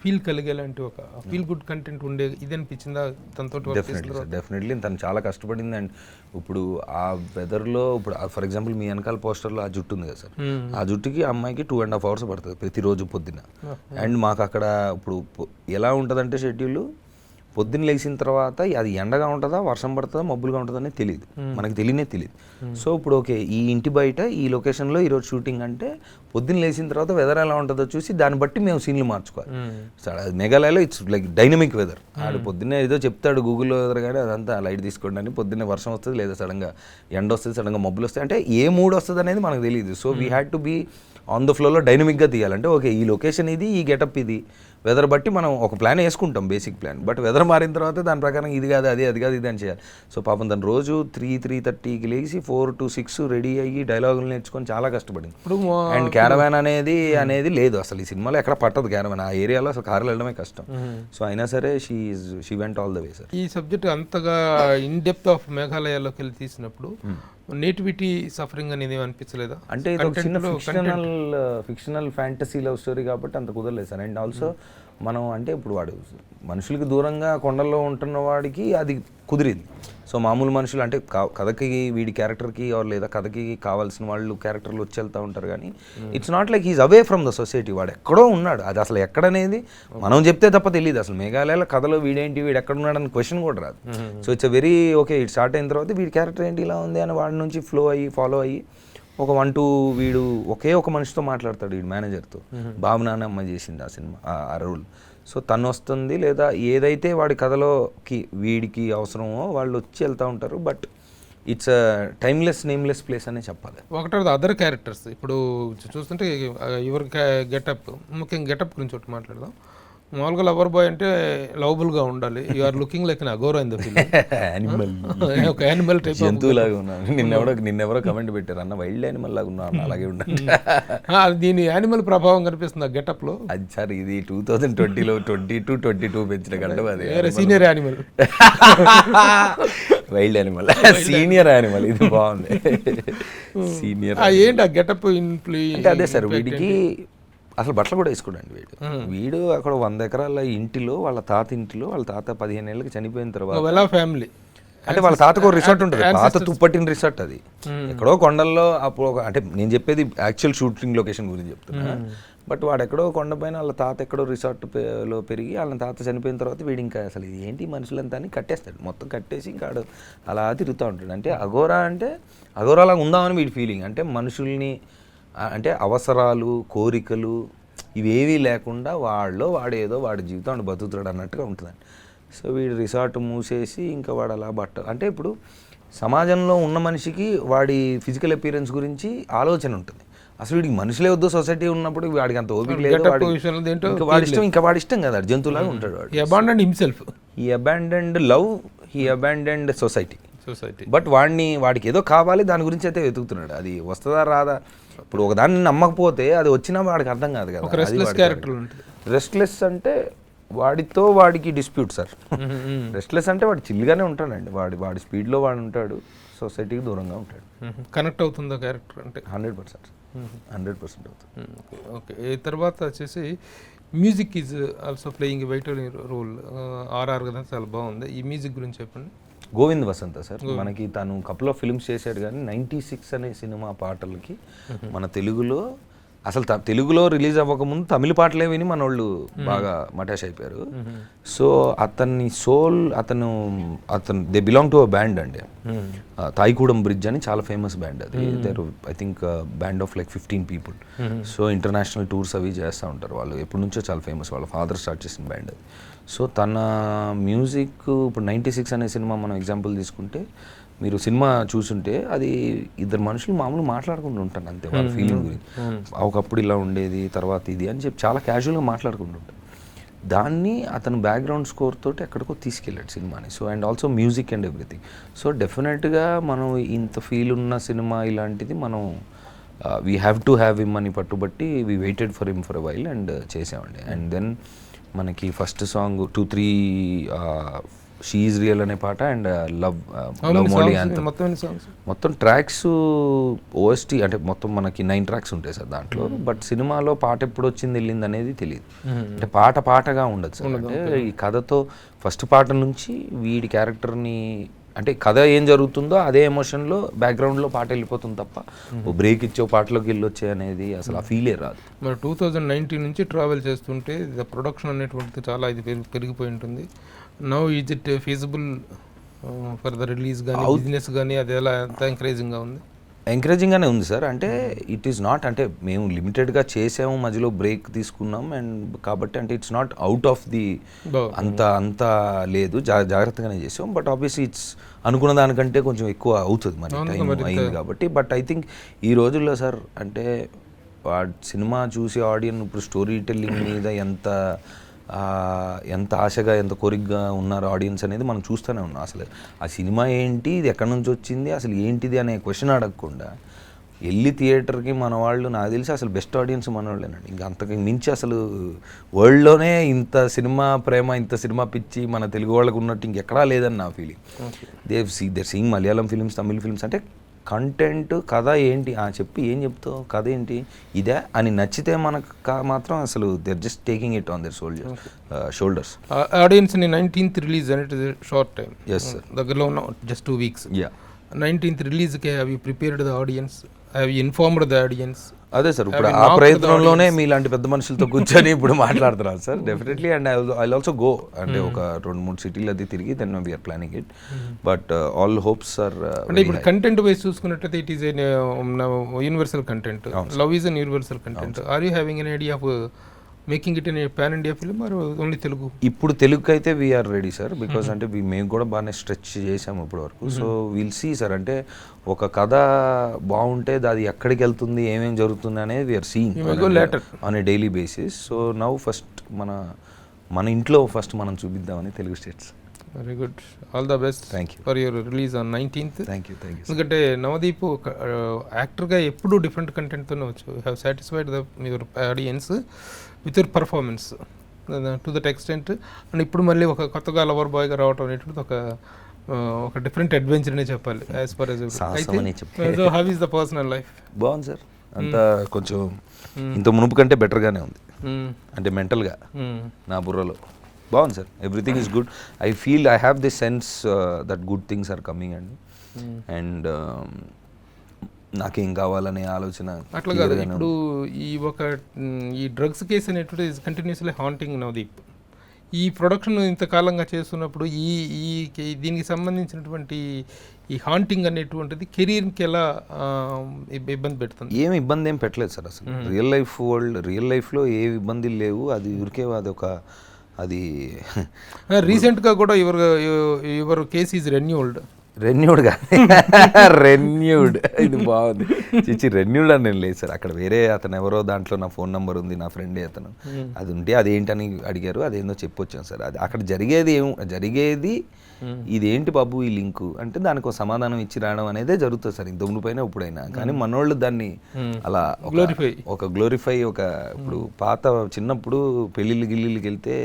ఫీల్ కలిగేలాంటి ఒక ఫీల్ గుడ్ కంటెంట్ ఉండే ఇది అనిపించిందా తనతో? డెఫినెట్లీ తను చాలా కష్టపడింది. అండ్ ఇప్పుడు ఆ వెదర్లో ఇప్పుడు ఫర్ ఎగ్జాంపుల్ మీ వెనకాల పోస్టర్లో ఆ జుట్టు ఉంది కదా సార్, ఆ జుట్టుకి అమ్మాయికి 2.5 hours పడుతుంది ప్రతిరోజు పొద్దున్న. అండ్ మాకు అక్కడ ఇప్పుడు ఎలా ఉంటుందంటే షెడ్యూల్, పొద్దున్న లేచిన తర్వాత అది ఎండగా ఉంటుందా వర్షం పడుతుందా మబ్బులుగా ఉంటుందా అనేది తెలియదు, మనకి తెలియదు. సో ఇప్పుడు ఓకే ఈ ఇంటి బయట ఈ లొకేషన్లో ఈరోజు షూటింగ్ అంటే పొద్దున్న లేచిన తర్వాత వెదర్ ఎలా ఉంటుందో చూసి దాన్ని బట్టి మేము సీన్లు మార్చుకోవాలి. మేఘాలయలో ఇట్స్ లైక్ డైనమిక్ వెదర్, ఆడు పొద్దున్నే ఏదో చెప్తాడు గూగుల్లో వెదర్ కానీ అదంతా లైట్ తీసుకోండి అని, పొద్దున్నే వర్షం వస్తుంది లేదా సడన్గా ఎండ వస్తుంది, సడన్గా మబ్బులు వస్తాయి, అంటే ఏ మూడ్ వస్తుంది అనేది మనకు తెలియదు. So we had to be on the ఫ్లోలో డైనమిక్గా తీయాలంటే ఓకే ఈ లొకేషన్ ఇది, ఈ గెటప్ ఇది, వెదర్ బట్టి మనం ఒక ప్లాన్ వేసుకుంటాం బేసిక్ ప్లాన్, బట్ వెదర్ మారిన తర్వాత దాని ప్రకారం ఇది కాదు అది కాదు ఇది అని చేయాలి. సో పాపం తను రోజు 3-3:30కి లేచి 4 to 6 రెడీ అయ్యి డైలాగులు నేర్చుకొని చాలా కష్టపడింది. అండ్ క్యారవాన్ అనేది లేదు అసలు ఈ సినిమాలో, ఎక్కడ పట్టదు క్యారవాన్, ఆ ఏరియాలో అసలు కార్లు వెళ్ళడమే కష్టం. సో అయినా సరే she went all the way sir. ఈ సబ్జెక్ట్ అంతగా ఇన్ డెప్త్ ఆఫ్ మేఘాలయలోకి వెళ్ళి తీసినప్పుడు నేటివిటీ సఫరింగ్ అనేది అనిపించలేదా? అంటే ఇది ఒక చిన్న ఫిక్షనల్ ఫ్యాంటసీ లవ్ స్టోరీ కాబట్టి అంత కుదరలేదు సార్. అండ్ ఆల్సో మనం అంటే ఇప్పుడు వాడు మనుషులకి దూరంగా కొండల్లో ఉంటున్న వాడికి అది కుదిరింది. సో మామూలు మనుషులు అంటే కథకి వీడి క్యారెక్టర్కి లేదా కథకి కావాల్సిన వాళ్ళు క్యారెక్టర్లు వచ్చి వెళ్తూ ఉంటారు, కానీ it's not like he's away from the society, వాడు ఎక్కడో ఉన్నాడు. అది అసలు ఎక్కడనేది మనం చెప్తే తప్ప తెలియదు. అసలు మేఘాలయాల కథలో వీడు ఎక్కడ ఉన్నాడని క్వశ్చన్ కూడా రాదు. So it's very okay it start అయిన తర్వాత వీడి క్యారెక్టర్ ఏంటి ఇలా ఉంది అని వాడి నుంచి ఫాలో అయ్యి ఒక 1-2 వీడు ఒకే ఒక మనిషితో మాట్లాడతాడు, వీడు మేనేజర్తో, భావన అని అమ్మాయి చేసింది ఆ సినిమా ఆ రోల్. సో తను వస్తుంది లేదా ఏదైతే వాడి కథలోకి వీడికి అవసరమో వాళ్ళు వచ్చి వెళ్తూ ఉంటారు. But it's timeless nameless place అనే చెప్పాలి. ఒకటి అదర్ క్యారెక్టర్స్ ఇప్పుడు చూస్తుంటే ఎవరి గెటప్, ముఖ్యంగా గెటప్ గురించి ఒకటి మాట్లాడదాం. మామూలుగా లవర్ బాయ్ అంటే లవబుల్గా ఉండాలి, you are looking like Aghora in the film, ఒక యానిమల్ టైప్ జంతువులాగా ఉన్నాను. నిన్నెవరో కమెంట్ పెట్టారు అన్న వైల్డ్ యానిమల్ లాగా ఉన్నాను, అలాగే ఉండాలి. దీని యానిమల్ ప్రభావం కనిపిస్తుంది ఆ గెటప్ లో. అది సార్ ఇది 2020లో 22 పెంచిన గంట, అది senior animal, wild animal, senior animal, ఇది బాగుంది సీనియర్. ఏంటి ఆ గెటప్ అంటే అదే సార్ వీడికి అసలు బట్టలు కూడా వేసుకోడండి వీడు అక్కడ 100 ఎకరాల ఇంటిలో వాళ్ళ తాత 15 ఏళ్ళకి చనిపోయిన తర్వాత ఫ్యామిలీ, అంటే వాళ్ళ తాతకు రిసార్ట్ ఉంటుంది, పాత తుప్పట్టిన రిసార్ట్ అది ఎక్కడో కొండల్లో. అప్పుడు అంటే నేను చెప్పేది యాక్చువల్ షూటింగ్ లొకేషన్ గురించి చెప్తున్నా. బట్ వాడు ఎక్కడో కొండపైన వాళ్ళ తాత ఎక్కడో రిసార్ట్లో పెరిగి వాళ్ళ తాత చనిపోయిన తర్వాత వీడు ఇంకా అసలు ఇది ఏంటి మనుషులంతా అని కట్టేస్తాడు, మొత్తం కట్టేసి ఇంకా ఆడు అలా తిరుగుతూ ఉంటాడు. అంటే అఘోరా అంటే అఘోరాలాగా ఉందామని వీడి ఫీలింగ్. అంటే మనుషుల్ని అంటే అవసరాలు కోరికలు ఇవేవీ లేకుండా వాడేదో వాడి జీవితం వాడు బతుకుతాడు అన్నట్టుగా ఉంటుందండి. సో వీడు రిసార్ట్ మూసేసి ఇంకా వాడు అలా అంటే ఇప్పుడు సమాజంలో ఉన్న మనిషికి వాడి ఫిజికల్ అపియరెన్స్ గురించి ఆలోచన ఉంటుంది. అసలు వీడికి మనుషులే వద్దు సొసైటీ ఉన్నప్పుడు వాడికి అంత ఓపిక లేదు, వాడి ఇష్టం కదా, జంతువులాగా ఉంటాడు వాడు. ఈ అబాండెండ్ లవ్, ఈ అబాండెండ్ సొసైటీ. బట్ వాడికి ఏదో కావాలి, దాని గురించి అయితే వెతుకుతున్నాడు. అది వస్తుందా రాదా, ఇప్పుడు ఒకదాన్ని నమ్మకపోతే అది వచ్చినా వాడికి అర్థం కాదు కదా. రెస్ట్లెస్ అంటే వాడికి డిస్ప్యూట్ సార్. రెస్ట్లెస్ అంటే వాడు చిల్గానే ఉంటాడండి, వాడి స్పీడ్లో వాడు ఉంటాడు, సొసైటీకి దూరంగా ఉంటాడు. కనెక్ట్ అవుతుందా క్యారెక్టర్ అంటే 100% 100% అవుతుంది. ఓకే, తర్వాత వచ్చేసి music is also playing vital role. RR కదా చాలా బాగుంది, ఈ మ్యూజిక్ గురించి చెప్పండి. గోవింద్ వసంత సార్ మనకి తను కపుల్ ఆఫ్ ఫిల్మ్స్ చేశాడు, కానీ 96 అనే సినిమా పాటలకి మన తెలుగులో అసలు తెలుగులో రిలీజ్ అవ్వకముందు తమిళ పాటలే విని మన వాళ్ళు బాగా మటాష్ అయిపోయారు. సో అతన్ని సోల్ అతను they belong to a band అండి, తాయిగూడెం బ్రిడ్జ్ అని చాలా ఫేమస్ బ్యాండ్. అది there I think band of like 15 people. So international tours అవి చేస్తూ ఉంటారు వాళ్ళు, ఎప్పటి నుంచో చాలా ఫేమస్, వాళ్ళ ఫాదర్ స్టార్ట్ చేసిన బ్యాండ్ అది. సో తన మ్యూజిక్ ఇప్పుడు 96 అనే సినిమా మనం ఎగ్జాంపుల్ తీసుకుంటే, మీరు సినిమా చూసుంటే అది ఇద్దరు మనుషులు మామూలు మాట్లాడుకుంటూ ఉంటారు అంతే, వాళ్ళ ఫీలింగ్ గురించి. ఒకప్పుడు ఇలా ఉండేది, తర్వాత ఇది అని చెప్పి చాలా క్యాజువల్గా మాట్లాడుకుంటుంటారు. దాన్ని అతను బ్యాక్గ్రౌండ్ స్కోర్ తోటి ఎక్కడికో తీసుకెళ్ళాడు సినిమాని. So and also music and everything. So డెఫినెట్గా మనం ఇంత ఫీల్ ఉన్న సినిమా ఇలాంటిది మనం we have to have him అని పట్టుబట్టి we waited for him for a while and చేసామండి. అండ్ దెన్ మనకి first song 2-3 she is real అనే పాట అండ్ లవ్ మోలీ యాంథమ్, మొత్తం ట్రాక్స్ ఓఎస్టీ అంటే మొత్తం మనకి 9 tracks ఉంటాయి సార్ దాంట్లో. బట్ సినిమాలో పాట ఎప్పుడు వచ్చింది వెళ్ళింది అనేది తెలియదు, అంటే పాటగా ఉండదు సార్. అంటే ఈ కథతో ఫస్ట్ పాట నుంచి వీడి క్యారెక్టర్ని అంటే కథ ఏం జరుగుతుందో అదే ఎమోషన్లో బ్యాక్గ్రౌండ్లో పాట వెళ్ళిపోతుంది తప్ప ఓ బ్రేక్ ఇచ్చే పాటలోకి వెళ్ళొచ్చే అనేది అసలు ఆ ఫీలే రాదు. మరి 2019 నుంచి ట్రావెల్ చేస్తుంటే ప్రొడక్షన్ అనేటువంటిది చాలా ఇది పెరిగిపోయి ఉంటుంది. Now is it feasible for the release కానీ బిజినెస్ కానీ అది ఎలా ఎంత ఎంకరేజింగ్గా ఉంది? ఎంకరేజింగ్గానే ఉంది సార్. అంటే ఇట్ ఈస్ నాట్ అంటే మేము లిమిటెడ్గా చేసాము, మధ్యలో బ్రేక్ తీసుకున్నాం అండ్ కాబట్టి అంటే it's not out of the అంత లేదు, జాగ్రత్తగానే చేసాం. బట్ ఆబ్వియస్లీ ఇట్స్ అనుకున్న దానికంటే కొంచెం ఎక్కువ అవుతుంది, మరి టైం అయింది కాబట్టి. బట్ ఐ థింక్ ఈ రోజుల్లో సార్ అంటే సినిమా చూసి ఆడియన్స్ ఇప్పుడు స్టోరీ టెల్లింగ్ మీద ఎంత ఆశగా ఎంత కోరికగా ఉన్నారు ఆడియన్స్ అనేది మనం చూస్తూనే ఉన్నాం. అసలు ఆ సినిమా ఏంటి, ఇది ఎక్కడి నుంచి వచ్చింది, అసలు ఏంటిది అనే క్వశ్చన్ అడగకుండా వెళ్ళి థియేటర్కి మన వాళ్ళు నాకు తెలిసి అసలు బెస్ట్ ఆడియన్స్ మన వాళ్ళేనండి. ఇంకా అంతకు మించి అసలు వరల్డ్లోనే ఇంత సినిమా ప్రేమ, ఇంత సినిమా పిచ్చి మన తెలుగు వాళ్ళకు ఉన్నట్టు ఇంకెక్కడా లేదని నా feeling. They're seeing Malayalam films, Tamil films అంటే కంటెంట్ కథ ఏంటి చెప్పి ఏం చెప్తావు, కథ ఏంటి ఇదే అని నచ్చితే మనకు మాత్రం అసలు they're just taking it on their shoulders. ఆడియన్స్ని 19th రిలీజ్ అనేది షార్ట్ టైం. ఎస్ సార్, దగ్గరలో ఉన్న జస్ట్ 2 weeks. యా 19th రిలీజ్కి have you prepared the audience, have you informed the audience? అదే సార్, ఇప్పుడు ఆ ప్రయత్నంలోనే మీలాంటి పెద్ద మనుషులతో కూర్చొని ఇప్పుడు మాట్లాడుతున్నాను sir. Definitely and I also go అంటే ఒక 2-3 cities అది తిరిగి then we're planning it. But all hopes are అంటే ఇప్పుడు కంటెంట్ వైజ్ చూసుకున్నట్టయితే it is a universal content, love is an universal content. Are you having an idea of making it in pan India film or only Telugu? ఇప్పుడు తెలుగుకి అయితే we are ready sir, because అంటే మేము కూడా బాగానే స్ట్రెచ్ చేసాము ఇప్పటి వరకు. సో విల్ సీ సార్, అంటే ఒక కథ బాగుంటే అది ఎక్కడికి వెళ్తుంది, ఏమేమి జరుగుతుంది అనేది we're seeing on a daily basis. So now first మన ఇంట్లో ఫస్ట్ మనం చూపిద్దామని Telugu states. Very good, all the best for your release on 19th. Thank you. ఎందుకంటే నవదీప్ యాక్టర్గా ఎప్పుడు డిఫరెంట్ కంటెంట్తోనే వచ్చు. You have satisfied your audience with your performance to that extent. And ఇప్పుడు మళ్ళీ ఒక కొత్తగా లవర్ బాయ్గా రావడం అనేటువంటిది ఒక డిఫరెంట్ అడ్వెంచర్ అనే చెప్పాలి as per as. So how is the personal life? బాగుంది సార్, అంతా కొంచెం ఇంత మునుపు కంటే బెటర్గానే ఉంది. అంటే మెంటల్గా నా బుర్రలో బాగుంది sir, everything is good. I feel I have this sense that good things are coming and నాకేం కావాలనే ఆలోచన. అట్లా కాదు, ఇప్పుడు ఈ డ్రగ్స్ కేసు అనేటువంటి కంటిన్యూస్లీ హాంటింగ్ నవదీప్. ఈ ప్రొడక్షన్ ఇంతకాలంగా చేస్తున్నప్పుడు దీనికి సంబంధించినటువంటి ఈ హాంటింగ్ అనేటువంటిది కెరీర్కి ఎలా ఇబ్బంది పెడుతుంది? ఏం ఇబ్బంది ఏం పెట్టలేదు సార్ అసలు. రియల్ లైఫ్లో ఏ ఇబ్బందులు లేవు. అది ఊరికే అది రీసెంట్గా కూడా యువర్ కేస్ ఈజ్ రెన్యూడ్ ఇది బాగుంది. రెన్యూడ్ అని నేను లేదు సార్. అక్కడ వేరే అతను ఎవరో దాంట్లో నా ఫోన్ నెంబర్ ఉంది, నా ఫ్రెండే అతను, అది ఉంటే అదేంటని అడిగారు, అదేందో చెప్పొచ్చాను సార్. అది అక్కడ జరిగేది ఇదేంటి బాబు ఈ లింకు అంటే దానికి ఒక సమాధానం ఇచ్చి రావడం అనేదే జరుగుతుంది సార్, ఇంతకుముందు పైన ఇప్పుడైనా. కానీ మనోళ్ళు దాన్ని అలా గ్లోరిఫై ఇప్పుడు పాత చిన్నప్పుడు పెళ్ళిళ్ళకి వెళ్తే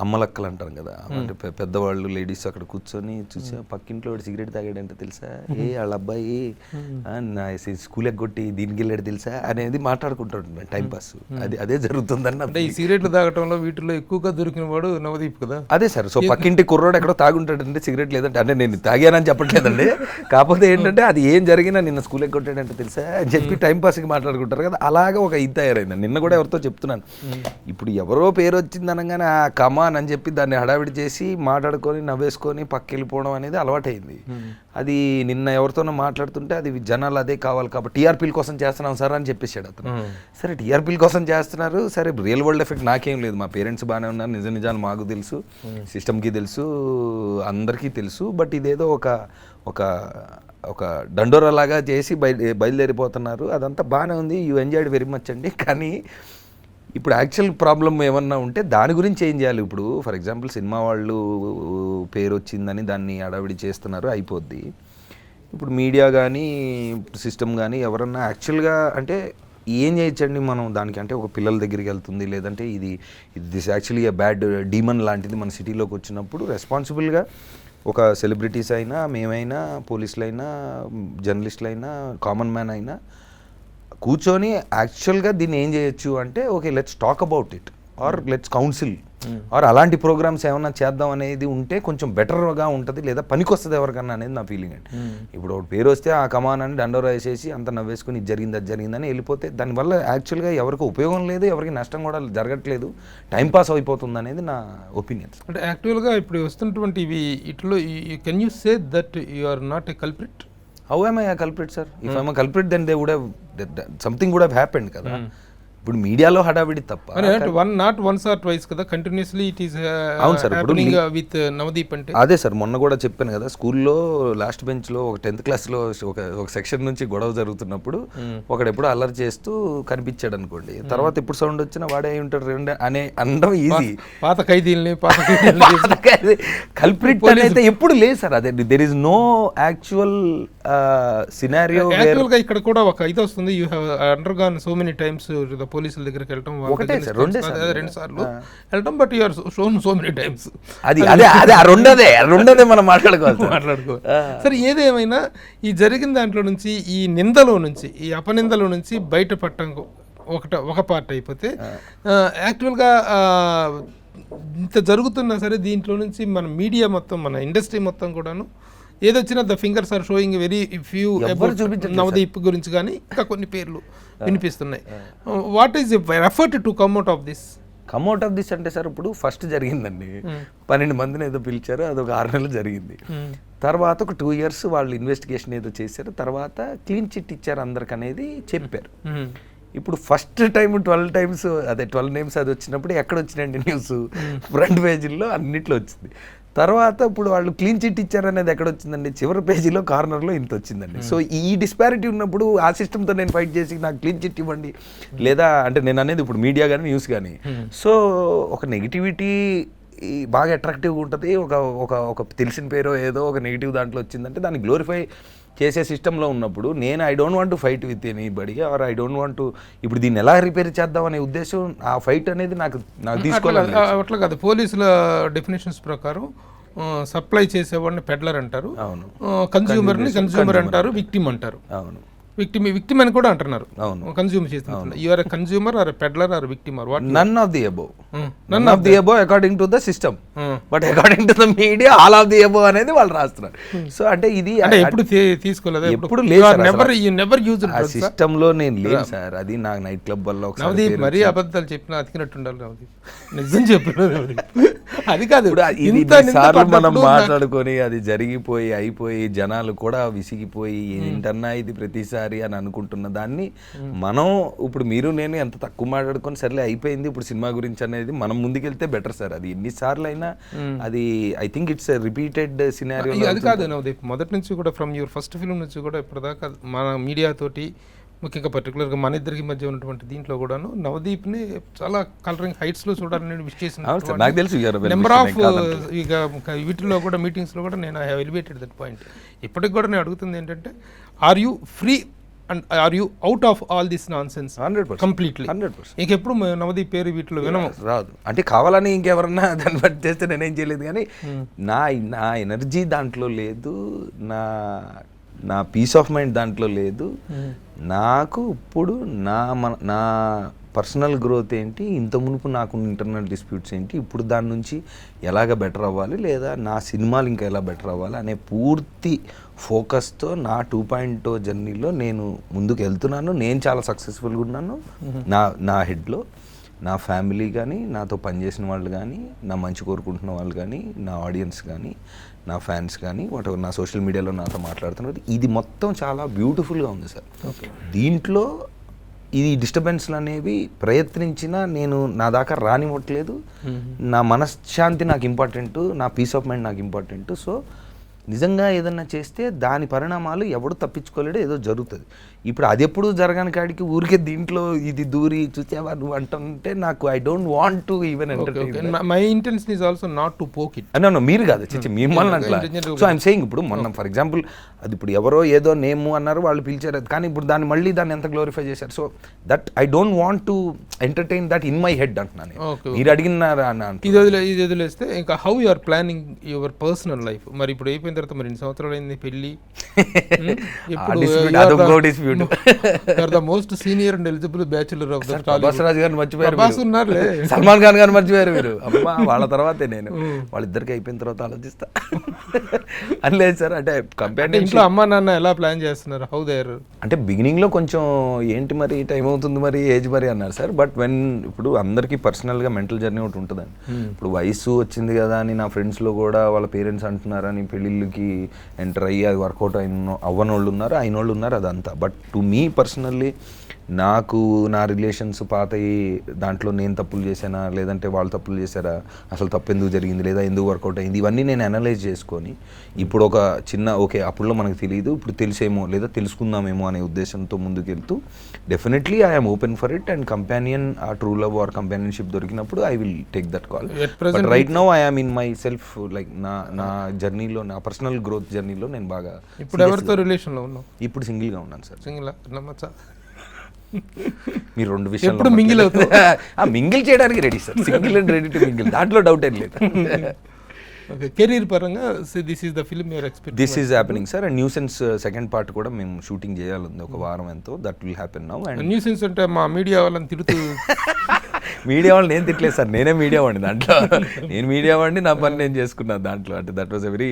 అమ్మలక్కలు అంటారు కదా, అంటే పెద్దవాళ్ళు లేడీస్ అక్కడ కూర్చొని చూసా పక్కింట్లో సిగరెట్ తాగాడంటే తెలుసా, వాళ్ళ అబ్బాయి నా స్కూల్ ఎగ్గొట్టి దీనికి వెళ్ళాడు తెలుసా అనేది మాట్లాడుకుంటుంటాడు టైం పాస్. అదే జరుగుతుందని. అంటే ఈ సిగరెట్లు తాగటంలో వీటిలో ఎక్కువగా దొరికిన వాడు నవదీప్ కదా. అదే సార్. సో పక్కింటి కుర్రోడు ఎక్కడో తాగుంటాడంటే సిగరెట్ లేదంటే, అంటే నేను తాగానని చెప్పట్లేదండి, కాకపోతే ఏంటంటే అది ఏం జరిగినా నిన్న స్కూల్ ఎగ్గొట్టాడంటే తెలుసా అని చెప్పి టైం పాస్కి మాట్లాడుకుంటారు కదా, అలాగా ఒక ఇది తయారైంది. నిన్న కూడా ఎవరితో చెప్తున్నాను, ఇప్పుడు ఎవరో పేరు వచ్చింది అనగానే ఆ కమా అని చెప్పి దాన్ని హడావిడి చేసి మాట్లాడుకొని నవ్వేసుకొని పక్కెళ్ళిపోవడం అనేది అలవాటైంది. అది నిన్న ఎవరితోనో మాట్లాడుతుంటే అది జనాలు అదే కావాలి కాబట్టి టీఆర్పీల కోసం చేస్తున్నాం సార్ అని చెప్పేసాడు అతను. సరే టీఆర్పీల కోసం చేస్తున్నారు సరే, రియల్ వరల్డ్ ఎఫెక్ట్ నాకేం లేదు, మా పేరెంట్స్ బాగానే ఉన్నారు, నిజాలు మాకు తెలుసు, సిస్టమ్కి తెలుసు, అందరికీ తెలుసు. బట్ ఇదేదో ఒక దండోరా లాగా చేసి బయలుదేరిపోతున్నారు. అదంతా బాగానే ఉంది, యూ ఎంజాయ్డ్ వెరీ మచ్ అండి. కానీ ఇప్పుడు యాక్చువల్ ప్రాబ్లం ఏమన్నా ఉంటే దాని గురించి ఏం చేయాలి? ఇప్పుడు ఫర్ ఎగ్జాంపుల్ సినిమా వాళ్ళు పేరు వచ్చిందని దాన్ని అడవిడి చేస్తున్నారు, అయిపోద్ది. ఇప్పుడు మీడియా కానీ సిస్టమ్ కానీ ఎవరన్నా యాక్చువల్గా అంటే ఏం చేయొచ్చండి మనం దానికి? అంటే ఒక పిల్లల దగ్గరికి వెళ్తుంది, లేదంటే this actually a bad demon లాంటిది మన సిటీలోకి వచ్చినప్పుడు రెస్పాన్సిబుల్గా ఒక సెలబ్రిటీస్ అయినా, మేమైనా, పోలీసులైనా, జర్నలిస్టులైనా, కామన్ మ్యాన్ అయినా కూర్చొని యాక్చువల్గా దీన్ని ఏం చేయొచ్చు అంటే, okay let's talk about it or let's counsel or అలాంటి ప్రోగ్రామ్స్ ఏమన్నా చేద్దాం అనేది ఉంటే కొంచెం బెటర్గా ఉంటుంది, లేదా పనికి వస్తుంది ఎవరికన్నా అనేది నా ఫీలింగ్ అండి. ఇప్పుడు ఒక పేరు వస్తే ఆ కమాన్ అని దండోరా వేసేసి అంత నవ్వేసుకుని ఇది జరిగిందని వెళ్ళిపోతే దానివల్ల యాక్చువల్గా ఎవరికి ఉపయోగం లేదు, ఎవరికి నష్టం కూడా జరగట్లేదు, టైంపాస్ అయిపోతుంది అనేది నా ఒపీనియన్. అంటే యాక్చువల్గా ఇప్పుడు వస్తున్నటువంటి ఇట్లో can you say that you are not a culprit? How am I a culprit, sir? If I'm a culprit, then something would have happened kada. ఇప్పుడు మీడియాలో హడావిడి తప్ప నాట్ వన్స్ ఆర్ ట్వైస్ కదా, continuously it is happening with Navdeep. అంటే అదే sir, మొన్న కూడా చెప్పాను కదా, స్కూల్లో లాస్ట్ బెంచ్లో ఒక 10th క్లాస్లో ఒక సెక్షన్ నుంచి గొడవ జరుగుతున్నప్పుడు ఒకడెప్పుడు అల్లరి చేస్తూ కనిపించాడు అనుకోండి, తర్వాత ఇప్పుడు సౌండ్ వచ్చినా వాడే ఉంటాడు అనే అనడం ఈజీ. పాత ఖైదీల్ని కల్ప్రిట్ అయితే ఎప్పుడు లేదు సార్. అదే there is no actual scenario. యాక్చువల్గా ఇక్కడ కూడా ఒక ఇది వస్తుంది, you have undergone so many times పోలీసుల దగ్గరికి వెళ్ళటం, 2 సార్లు వెళ్ళటం, but you are shown so many times. అది రెండోదే మనం మాట్లాడుకో. సరే, ఏదేమైనా ఈ జరిగిన దాంట్లో నుంచి, ఈ నిందలో నుంచి, ఈ అపనిందలో నుంచి బయటపడటం ఒక పార్ట్ అయిపోతే, యాక్చువల్గా ఇంత జరుగుతున్నా సరే దీంట్లో నుంచి మన మీడియా మొత్తం, మన ఇండస్ట్రీ మొత్తం కూడాను ఏదొచ్చినా the fingers are showing very few Navdeep గురించి కానీ ఇంకా కొన్ని పేర్లు వినిపిస్తున్నాయి. What is effort to come out of this అంటే సార్, ఇప్పుడు ఫస్ట్ జరిగిందండి, 12 మందిని ఏదో పిలిచారు, అదొక 6 నెలలు జరిగింది. తర్వాత ఒక 2 years వాళ్ళు ఇన్వెస్టిగేషన్ ఏదో చేశారు, తర్వాత క్లీన్ చిట్ ఇచ్చారు అందరికి అనేది చెప్పారు. ఇప్పుడు ఫస్ట్ టైం 12 times అదే 12 names అది వచ్చినప్పుడు ఎక్కడ వచ్చినాయండి న్యూస్? ఫ్రంట్ పేజీల్లో అన్నిట్లో వచ్చింది. తర్వాత ఇప్పుడు వాళ్ళు క్లీన్ చిట్ ఇచ్చారనేది ఎక్కడ వచ్చిందండి? చివరి పేజీలో కార్నర్లో ఇంత వచ్చిందండి. సో ఈ డిస్పారిటీ ఉన్నప్పుడు ఆ సిస్టమ్తో నేను ఫైట్ చేసి నాకు క్లీన్ చిట్ ఇవ్వండి, లేదా అంటే నేను అనేది ఇప్పుడు మీడియా కానీ న్యూస్ కానీ, సో ఒక నెగిటివిటీ బాగా అట్రాక్టివ్గా ఉంటుంది. ఒక తెలిసిన పేరో ఏదో ఒక నెగిటివ్ దాంట్లో వచ్చిందంటే దాన్ని గ్లోరిఫై చేసే సిస్టంలో ఉన్నప్పుడు నేను I don't want to fight with anybody or I don't want to ఇప్పుడు దీన్ని ఎలా రిపేర్ చేద్దాం అనే ఉద్దేశం, ఆ ఫైట్ అనేది నాకు తీసుకోవాలి. అట్లా కాదు, పోలీసుల డెఫినేషన్స్ ప్రకారం సప్లై చేసేవాడిని పెడ్లర్ అంటారు, అవును, కన్జ్యూమర్ అంటారు, విక్టిమ్ అంటారు. అవును, విక్టిమ్ అని కూడా అంటున్నారు. అవును. కన్జ్యూమ్ చేస్తున్నారు. You're consumer or peddler or victim or what? None of the above. None of the above according to the system, but according to the media all of the above అనేది వాళ్ళు రాస్తున్నారు. So అంటే ఇది ఎప్పుడు తీసుకోలేదు, ఎప్పుడు లేదు ఆ సిస్టమ్ లో నేను లేను సార్. అది నాకు నైట్ క్లబ్ వల్ల ఒకసారి మరీ అబద్ధాలు చెప్పినా అతికినట్టు ఉండాలి నవదీప్. నిజం చెప్పినది అది కాదు. సార్లు మనం మాట్లాడుకొని అది జరిగిపోయి అయిపోయి జనాలు కూడా విసిగిపోయి ఏంటన్నా ఇది ప్రతిసారి అని అనుకుంటున్న దాన్ని మనం ఇప్పుడు మీరు నేను ఎంత తక్కువ మాట్లాడుకొని సర్లే అయిపోయింది ఇప్పుడు సినిమా గురించి అనేది మనం ముందుకెళ్తే బెటర్ సార్. అది ఎన్నిసార్లు అయినా అది I think it's repeated scenario. అది కాదు నవదీప్, మొదటి నుంచి కూడా ఫ్రమ్ యువర్ ఫస్ట్ ఫిల్మ్ నుంచి కూడా ఇప్పటిదాకా మన మీడియా తోటి ముఖ్యంగా పర్టికులర్గా మన ఇద్దరికి మధ్య ఉన్నటువంటి దీంట్లో కూడాను నవదీప్ని చాలా కలరింగ్ హైట్స్లో చూడాలని నేను విష్ చేసిన నాకు తెలుసు నెంబర్ ఆఫ్ ఇక వీటిలో కూడా మీటింగ్స్లో కూడా నేను I have elevated that point. ఇప్పటికి కూడా నేను అడుగుతుంది ఏంటంటే are you free and are you out of all this nonsense? 100% completely. 100%. ఇంకెప్పుడు నవదీప్ పేరు వీటిలో వినము రాదు. అంటే కావాలని ఇంకెవరన్నా దాన్ని బట్టి చేస్తే నేనేం చేయలేదు, కానీ నా ఎనర్జీ దాంట్లో లేదు, నా పీస్ ఆఫ్ మైండ్ దాంట్లో లేదు. నాకు ఇప్పుడు నా పర్సనల్ గ్రోత్ ఏంటి, ఇంత మునుపు నాకు ఇంటర్నల్ డిస్ప్యూట్స్ ఏంటి, ఇప్పుడు దాని నుంచి ఎలాగ బెటర్ అవ్వాలి, లేదా నా సినిమాలు ఇంకా ఎలా బెటర్ అవ్వాలి అనే పూర్తి ఫోకస్తో నా 2.0 జర్నీలో నేను ముందుకు వెళ్తున్నాను. నేను చాలా సక్సెస్ఫుల్గా ఉన్నాను. నా హెడ్లో నా ఫ్యామిలీ కానీ, నాతో పనిచేసిన వాళ్ళు కానీ, నా మంచి కోరుకుంటున్న వాళ్ళు కానీ, నా ఆడియన్స్ కానీ, నా ఫ్యాన్స్ కానీ, వాటి నా సోషల్ మీడియాలో నాతో మాట్లాడుతున్నారు. ఇది మొత్తం చాలా బ్యూటిఫుల్గా ఉంది సార్. దీంట్లో ఈ డిస్టర్బెన్స్లు అనేవి ప్రయత్నించినా నేను నా దాకా రానివ్వట్లేదు. నా మనశ్శాంతి నాకు ఇంపార్టెంట్, నా పీస్ ఆఫ్ మైండ్ నాకు ఇంపార్టెంట్. సో నిజంగా ఏదన్నా చేస్తే దాని పరిణామాలు ఎవడు తప్పించుకోలేడు, ఏదో జరుగుతుంది. ఇప్పుడు అది ఎప్పుడు జరగని కాడికి ఊరికే దీంట్లో ఇది దూరి చూసావా నువ్వు అంటుంటే నాకు I don't want to even entertain. My intention is also not to poke it. అన్న మీరు కాదు మిమ్మల్ని అట్లా. సో ఐఎమ్ సేయింగ్ ఇప్పుడు మొన్న ఫర్ ఎగ్జాంపుల్ అది ఇప్పుడు ఎవరో ఏదో నేము అన్నారు, వాళ్ళు పిలిచారు, కానీ ఇప్పుడు దాన్ని మళ్ళీ దాన్ని ఎంత గ్లోరిఫై చేశారు. So that I don't want to entertain that in my head అంటున్నాను. మీరు అడిగినారా అన్న ఇది వదిలేస్తే ఇంకా how you are planning your personal life? మరి ఇప్పుడు అయిపోయిన తర్వాత మరి 2 సంవత్సరాలు అయింది పెళ్ళి, the most senior and eligible bachelor of the Basaraj గారిని మర్చిపోయారు, ఉన్నారులే, సల్మాన్ ఖాన్ గారిని మర్చిపోయారు మీరు. అమ్మా వాళ్ళ తర్వాతే నేను వాళ్ళిద్దరికి అయిపోయిన తర్వాత ఆలోచిస్తా అని లేదు సార్. అంటే కంపారిటివ్ ఇంట్లో అమ్మా నాన్న ఎలా ప్లాన్ చేస్తున్నారు? How there? అంటే బిగినింగ్లో కొంచెం ఏంటి మరి టైం అవుతుంది మరి ఏజ్ మరి అన్నారు సార్. బట్ వెన్ ఇప్పుడు అందరికీ పర్సనల్గా మెంటల్ జర్నీ ఒకటి ఉంటుందండి. ఇప్పుడు వయసు వచ్చింది కదా అని నా ఫ్రెండ్స్లో కూడా వాళ్ళ పేరెంట్స్ అంటున్నారని పెళ్ళిళ్ళకి ఎంటర్ అయ్యి అది వర్కౌట్ అవ్వనోళ్ళు ఉన్నారు, అయినోళ్ళు ఉన్నారు, అదంతా. బట్ టు మీ పర్సనల్లీ నాకు నా రిలేషన్స్ పాతయి దాంట్లో నేను తప్పులు చేశానా, లేదంటే వాళ్ళు తప్పులు చేశారా, అసలు తప్పు ఎందుకు జరిగింది, లేదా ఎందుకు వర్కౌట్ అయింది, ఇవన్నీ నేను అనలైజ్ చేసుకొని ఇప్పుడు ఒక చిన్న ఓకే అప్పుడులో మనకు తెలియదు, ఇప్పుడు తెలిసేమో లేదా తెలుసుకుందామేమో అనే ఉద్దేశంతో ముందుకెళ్తూ definitely I'm open for it. And companion a true love or companionship దొరికినప్పుడు I will take that call. But right now I'm in my self like నా జర్నీలో, నా పర్సనల్ గ్రోత్ జర్నీలో నేను బాగా. ఇప్పుడు ఎవరితో రిలేషన్లో ఉన్నావు? ఇప్పుడు సింగిల్గా ఉన్నాను సార్. సింగిల్ నమ్మచ్చా? మీరు 2 విషయాలు మింగిల్ మింగిల్ చేయడానికి ready sir, single and ready to mingle, దాంట్లో డౌట్ ఏం లేదు. కెరీర్ పరంగా this is the film your expect? This is happening sir. And nuisance second part కూడా మేము షూటింగ్ చేయాలి ఒక వారం ఎంతో. That will happen now. And nuisance అంటే మా మీడియా వాళ్ళని తిడుతూ మీడియా వాళ్ళు నేను తిట్టలేదు సార్, నేనే మీడియా వాడిని దాంట్లో. నేను మీడియా వాడిని, నా పని నేను చేసుకున్నాను దాంట్లో. అంటే that was a very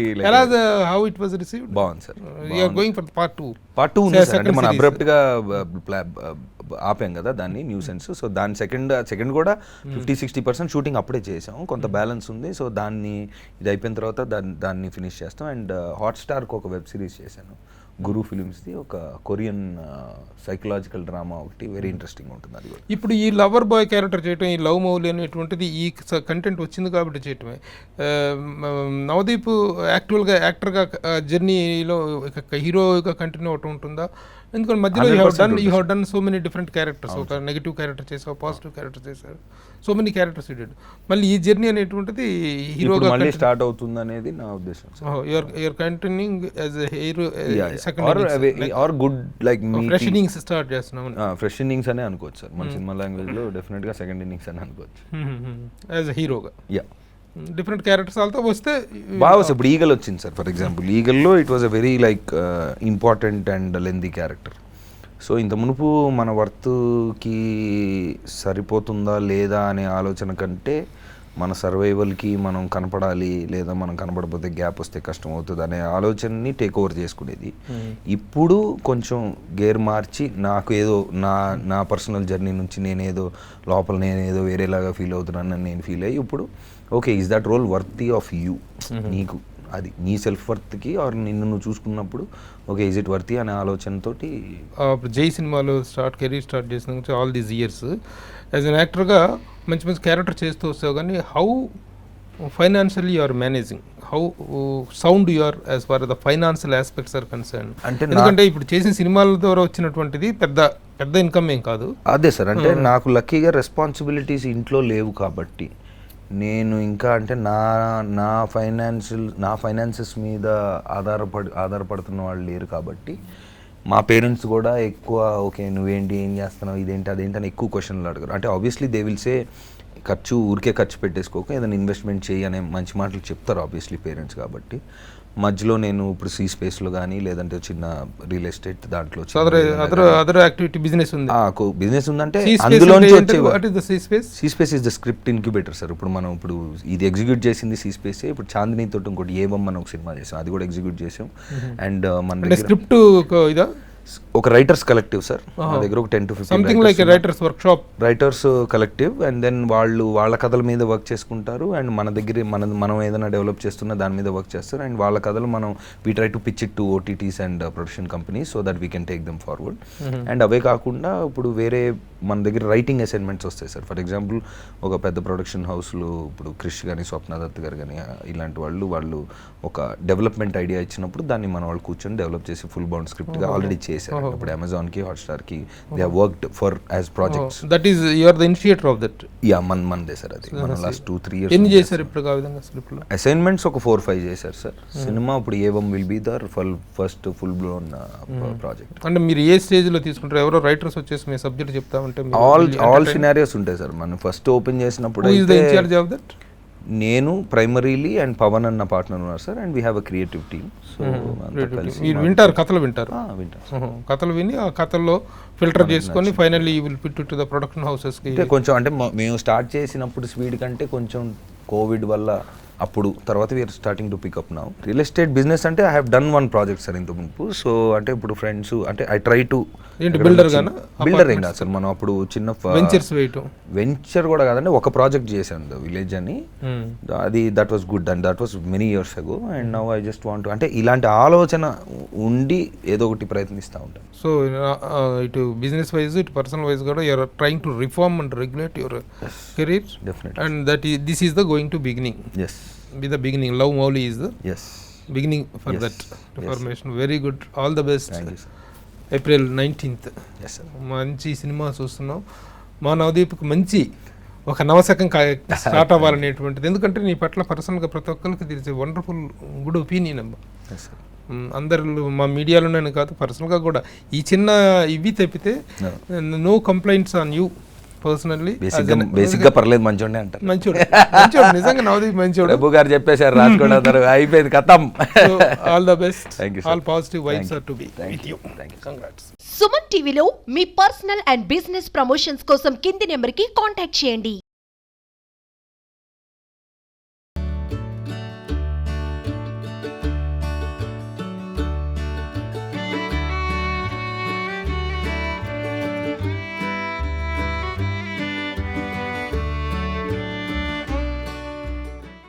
how it was received? బాగుంది sir. You are going for part 2. Part 2 ఉంది సార్. అంటే మనం అబ్రప్ట్గా ఆపాం కదా దాన్ని న్యూసెన్స్. సో దాని సెకండ్ కూడా 50-60% షూటింగ్ అప్పుడే చేసాం, కొంత బ్యాలెన్స్ ఉంది. సో దాన్ని ఇది అయిపోయిన తర్వాత దాన్ని ఫినిష్ చేస్తాం. అండ్ హాట్స్టార్కి ఒక వెబ్ సిరీస్ చేశాను, గురు ఫిలిమ్స్ది, ఒక కొరియన్ సైకలాజికల్ డ్రామా ఒకటి, వెరీ ఇంట్రెస్టింగ్ ఉంటుంది అది కూడా. ఇప్పుడు ఈ లవర్ బాయ్ క్యారెక్టర్ చేయటం, ఈ లవ్ మౌలి అనేటువంటిది ఈ కంటెంట్ వచ్చింది కాబట్టి చేయటమే. నవదీప్ యాక్టర్గా జర్నీలో హీరోగా కంటిన్యూ అవటం ఉంటుందా? ఎందుకంటే మధ్యలో you have done so many different characters. ఒక నెగిటివ్ క్యారెక్టర్ చేసావు, పాజిటివ్ క్యారెక్టర్ చేశారు, సో మెనీ క్యారెక్టర్స్ ఇడ్. మళ్ళీ ఈ జర్నీ అనేటువంటిది హీరోగా మళ్ళీ స్టార్ట్ అవుతుంది అనేది నా ఉద్దేశం. You're continuing as a hero or good like fresh innings start చేస్తున్నాం. ఫ్రెష్ ఇన్నింగ్స్ అనే అనుకోవచ్చు సార్ మన సినిమా లాంగ్వేజ్ లో. డెఫినెట్గా సెకండ్ ఇన్నింగ్స్ అని అనుకోవచ్చు యాజ్ ఎ హీరోగా. యా, డిఫరెంట్ క్యారెక్టర్స్ వాళ్ళతో వస్తే బాగా వస్తుంది. ఇప్పుడు ఈగల్ వచ్చింది సార్ ఫర్ ఎగ్జాంపుల్. ఈగల్లో it was a very like important and lengthy character. So ఇంత మునుపు మన వర్త్కి సరిపోతుందా లేదా అనే ఆలోచన కంటే మన సర్వైవల్కి మనం కనపడాలి, లేదా మనం కనపడకపోతే గ్యాప్ వస్తే కష్టం అవుతుంది అనే ఆలోచనని టేక్ ఓవర్ చేసుకునేది. ఇప్పుడు కొంచెం గేర్ మార్చి నాకు ఏదో నా పర్సనల్ జర్నీ నుంచి నేనేదో వేరేలాగా ఫీల్ అవుతున్నానని నేను ఫీల్ అయ్యి ఇప్పుడు okay, is that role worthy of you, నీకు అది నీ సెల్ఫ్ వర్త్కి ఆర్ నిన్ను నువ్వు చూసుకున్నప్పుడు ఓకే ఈజ్ ఇట్ వర్తీ అనే ఆలోచనతోటి జై సినిమాలో కెరీర్ స్టార్ట్ చేసిన నుంచి all these years as an యాక్టర్గా మంచి మంచి క్యారెక్టర్ చేస్తూ వస్తావు, కానీ how financially you are managing, how sound you are as far the financial aspects are concern? అంటే ఎందుకంటే ఇప్పుడు చేసిన సినిమాల ద్వారా వచ్చినటువంటిది పెద్ద ఇన్కమ్ ఏం కాదు. అదే సార్, అంటే నాకు లక్కీగా రెస్పాన్సిబిలిటీస్ ఇంట్లో లేవు కాబట్టి నేను ఇంకా అంటే నా ఫైనాన్సెస్ మీద ఆధారపడుతున్న వాళ్ళు లేరు కాబట్టి మా పేరెంట్స్ కూడా ఎక్కువ ఓకే నువ్వేంటి, ఏం చేస్తున్నావు, ఇదేంటి అదేంటి అని ఎక్కువ క్వశ్చన్లు అడగరు. అంటే ఆబ్వియస్లీ దే విల్ సే ఊరికే ఖర్చు పెట్టేసుకోక ఏదైనా ఇన్వెస్ట్మెంట్ చేయి అనే మంచి మాటలు చెప్తారు ఆబ్వియస్లీ పేరెంట్స్. కాబట్టి మధ్యలో నేను ఇప్పుడు సీ స్పేస్లో కానీ లేదంటే చిన్న రియల్ ఎస్టేట్ దాంట్లో అదర్ యాక్టివిటీ బిజినెస్ ఉంది, బిజినెస్ ఉందంటే అందులో C space is the script incubator sir. ఇప్పుడు ఇది ఎగ్జిక్యూట్ చేసింది సీ స్పేస్. ఇప్పుడు చాందిని తోటి ఇంకోటి ఏవం మనం ఒక సినిమా చేసాం, అది కూడా ఎగ్జిక్యూట్ చేసాం. అండ్ మన స్క్రిప్ట్ ఇదా ఒక రైటర్స్ కలెక్టివ్ సార్, మా దగ్గర ఒక 10 to 15 something like writers workshop, writers collective. And then వాళ్ళ కథల మీద వర్క్ చేసుకుంటారు. అండ్ మన దగ్గర మనం ఏదైనా డెవలప్ చేస్తున్నా దాని మీద వర్క్ చేస్తారు. అండ్ వాళ్ళ కథలు we try to pitch it to OTTs and production companies so that we can take them forward. And అవే కాకుండా ఇప్పుడు వేరే మన దగ్గర రైటింగ్ అసైన్మెంట్స్ వస్తాయి సార్. ఫర్ ఎగ్జాంపుల్ ఒక పెద్ద ప్రొడక్షన్ హౌస్లో ఇప్పుడు క్రిష్ కానీ స్వప్న దత్ గారు కానీ ఇలాంటి వాళ్ళు ఒక డెవలప్మెంట్ ఐడియా ఇచ్చినప్పుడు దాన్ని మన వాళ్ళు కూర్చొని డెవలప్ చేసి ఫుల్ బౌండ్ స్క్రిప్ట్గా ఆల్రెడీ చేశారు. ఇప్పుడు అమెజాన్కి, హాట్స్టార్కి they have worked for as projects. That is you are the initiator of that. Yeah మందే సార్. అది మనం లాస్ట్ 2-3 years ఎన్ని చేశారు ఇప్పుడు ఆ విధంగా స్క్రిప్ట్లో? అసైన్మెంట్స్ ఒక 4-5 చేశారు సార్. సినిమా ఇప్పుడు ఏవం will be their first full blown project. అంటే మీరు ఏ స్టేజ్లో తీసుకుంటారు? ఎవరో రైటర్స్ వచ్చేసి మీ సబ్జెక్ట్ చెప్తా ఉంటే ఆల్ సినారియోస్ ఉంటాయి సార్. మనం ఫస్ట్ ఓపెన్ చేసినప్పుడు నేను ప్రైమరీలీ అండ్ పవన్ అన్న పార్ట్నర్ ఉన్నారు sir. And we have a creative team. So మీరు వింటారు, కథలు వింటారు, కథలు విని ఆ కథల్లో ఫిల్టర్ చేసుకొని finally you will pit to the production హౌసెస్కి. కొంచెం అంటే మేము స్టార్ట్ చేసినప్పుడు స్పీడ్ కంటే కొంచెం కోవిడ్ వల్ల అప్పుడు తర్వాత we are starting to pick up now. Real estate business అంటే I have done 1 project sir ఇంత ముందు. సో అంటే ఇప్పుడు ఫ్రెండ్స్ అంటే ఐ ట్రై టు బిల్డర్ ఏం కాదు సార్. మనం అప్పుడు చిన్న వెంచర్ కూడా కాదండి, ఒక ప్రాజెక్ట్ చేశాను ద విలేజ్ అని. అది that was good and that was many years ago. And now I just want అంటే ఇలాంటి ఆలోచన ఉండి ఏదో ఒకటి ప్రయత్నిస్తూ ఉంటాను. సో ఇటు బిజినెస్ వైజ్ ఇటు పర్సనల్ వైజ్ కూడా you're trying to reform and regulate your career. Definitely. And that this is the going to beginning. Yes. With the beginning, Love Mowli is the beginning for yes. that reformation. Yes. Very good. All the best. Thank you, sir. April 19th. Yes, sir. మంచి cinema చూస్తున్నాం. మా నవదీప్కి మంచి ఒక Navasakam start అవ్వాలనేటువంటిది. ఎందుకంటే నీ పట్ల పర్సనల్గా ప్రతి ఒక్కరికి తెలిసే వండర్ఫుల్ గుడ్ ఒపీనియన్ అమ్మా. అందరు మా మీడియాలోనే కాదు పర్సనల్గా కూడా ఈ చిన్న ఇవి తప్పితే no complaints on you personally. Basic గా పర్లేదు, మంచోడే అంటారు. మంచోడు నిజంగా నవదీప్ మంచోడు. ప్రభు గారు చెప్పేశారు, రాసుకోవడం అయిపోయింది, ఖతం. All the best. All positive vibes are to be with you. Congrats. Suman టీవీలో మీ పర్సనల్ అండ్ బిజినెస్ ప్రమోషన్స్ కోసం కింది నెంబర్కి కాంటాక్ట్ చేయండి.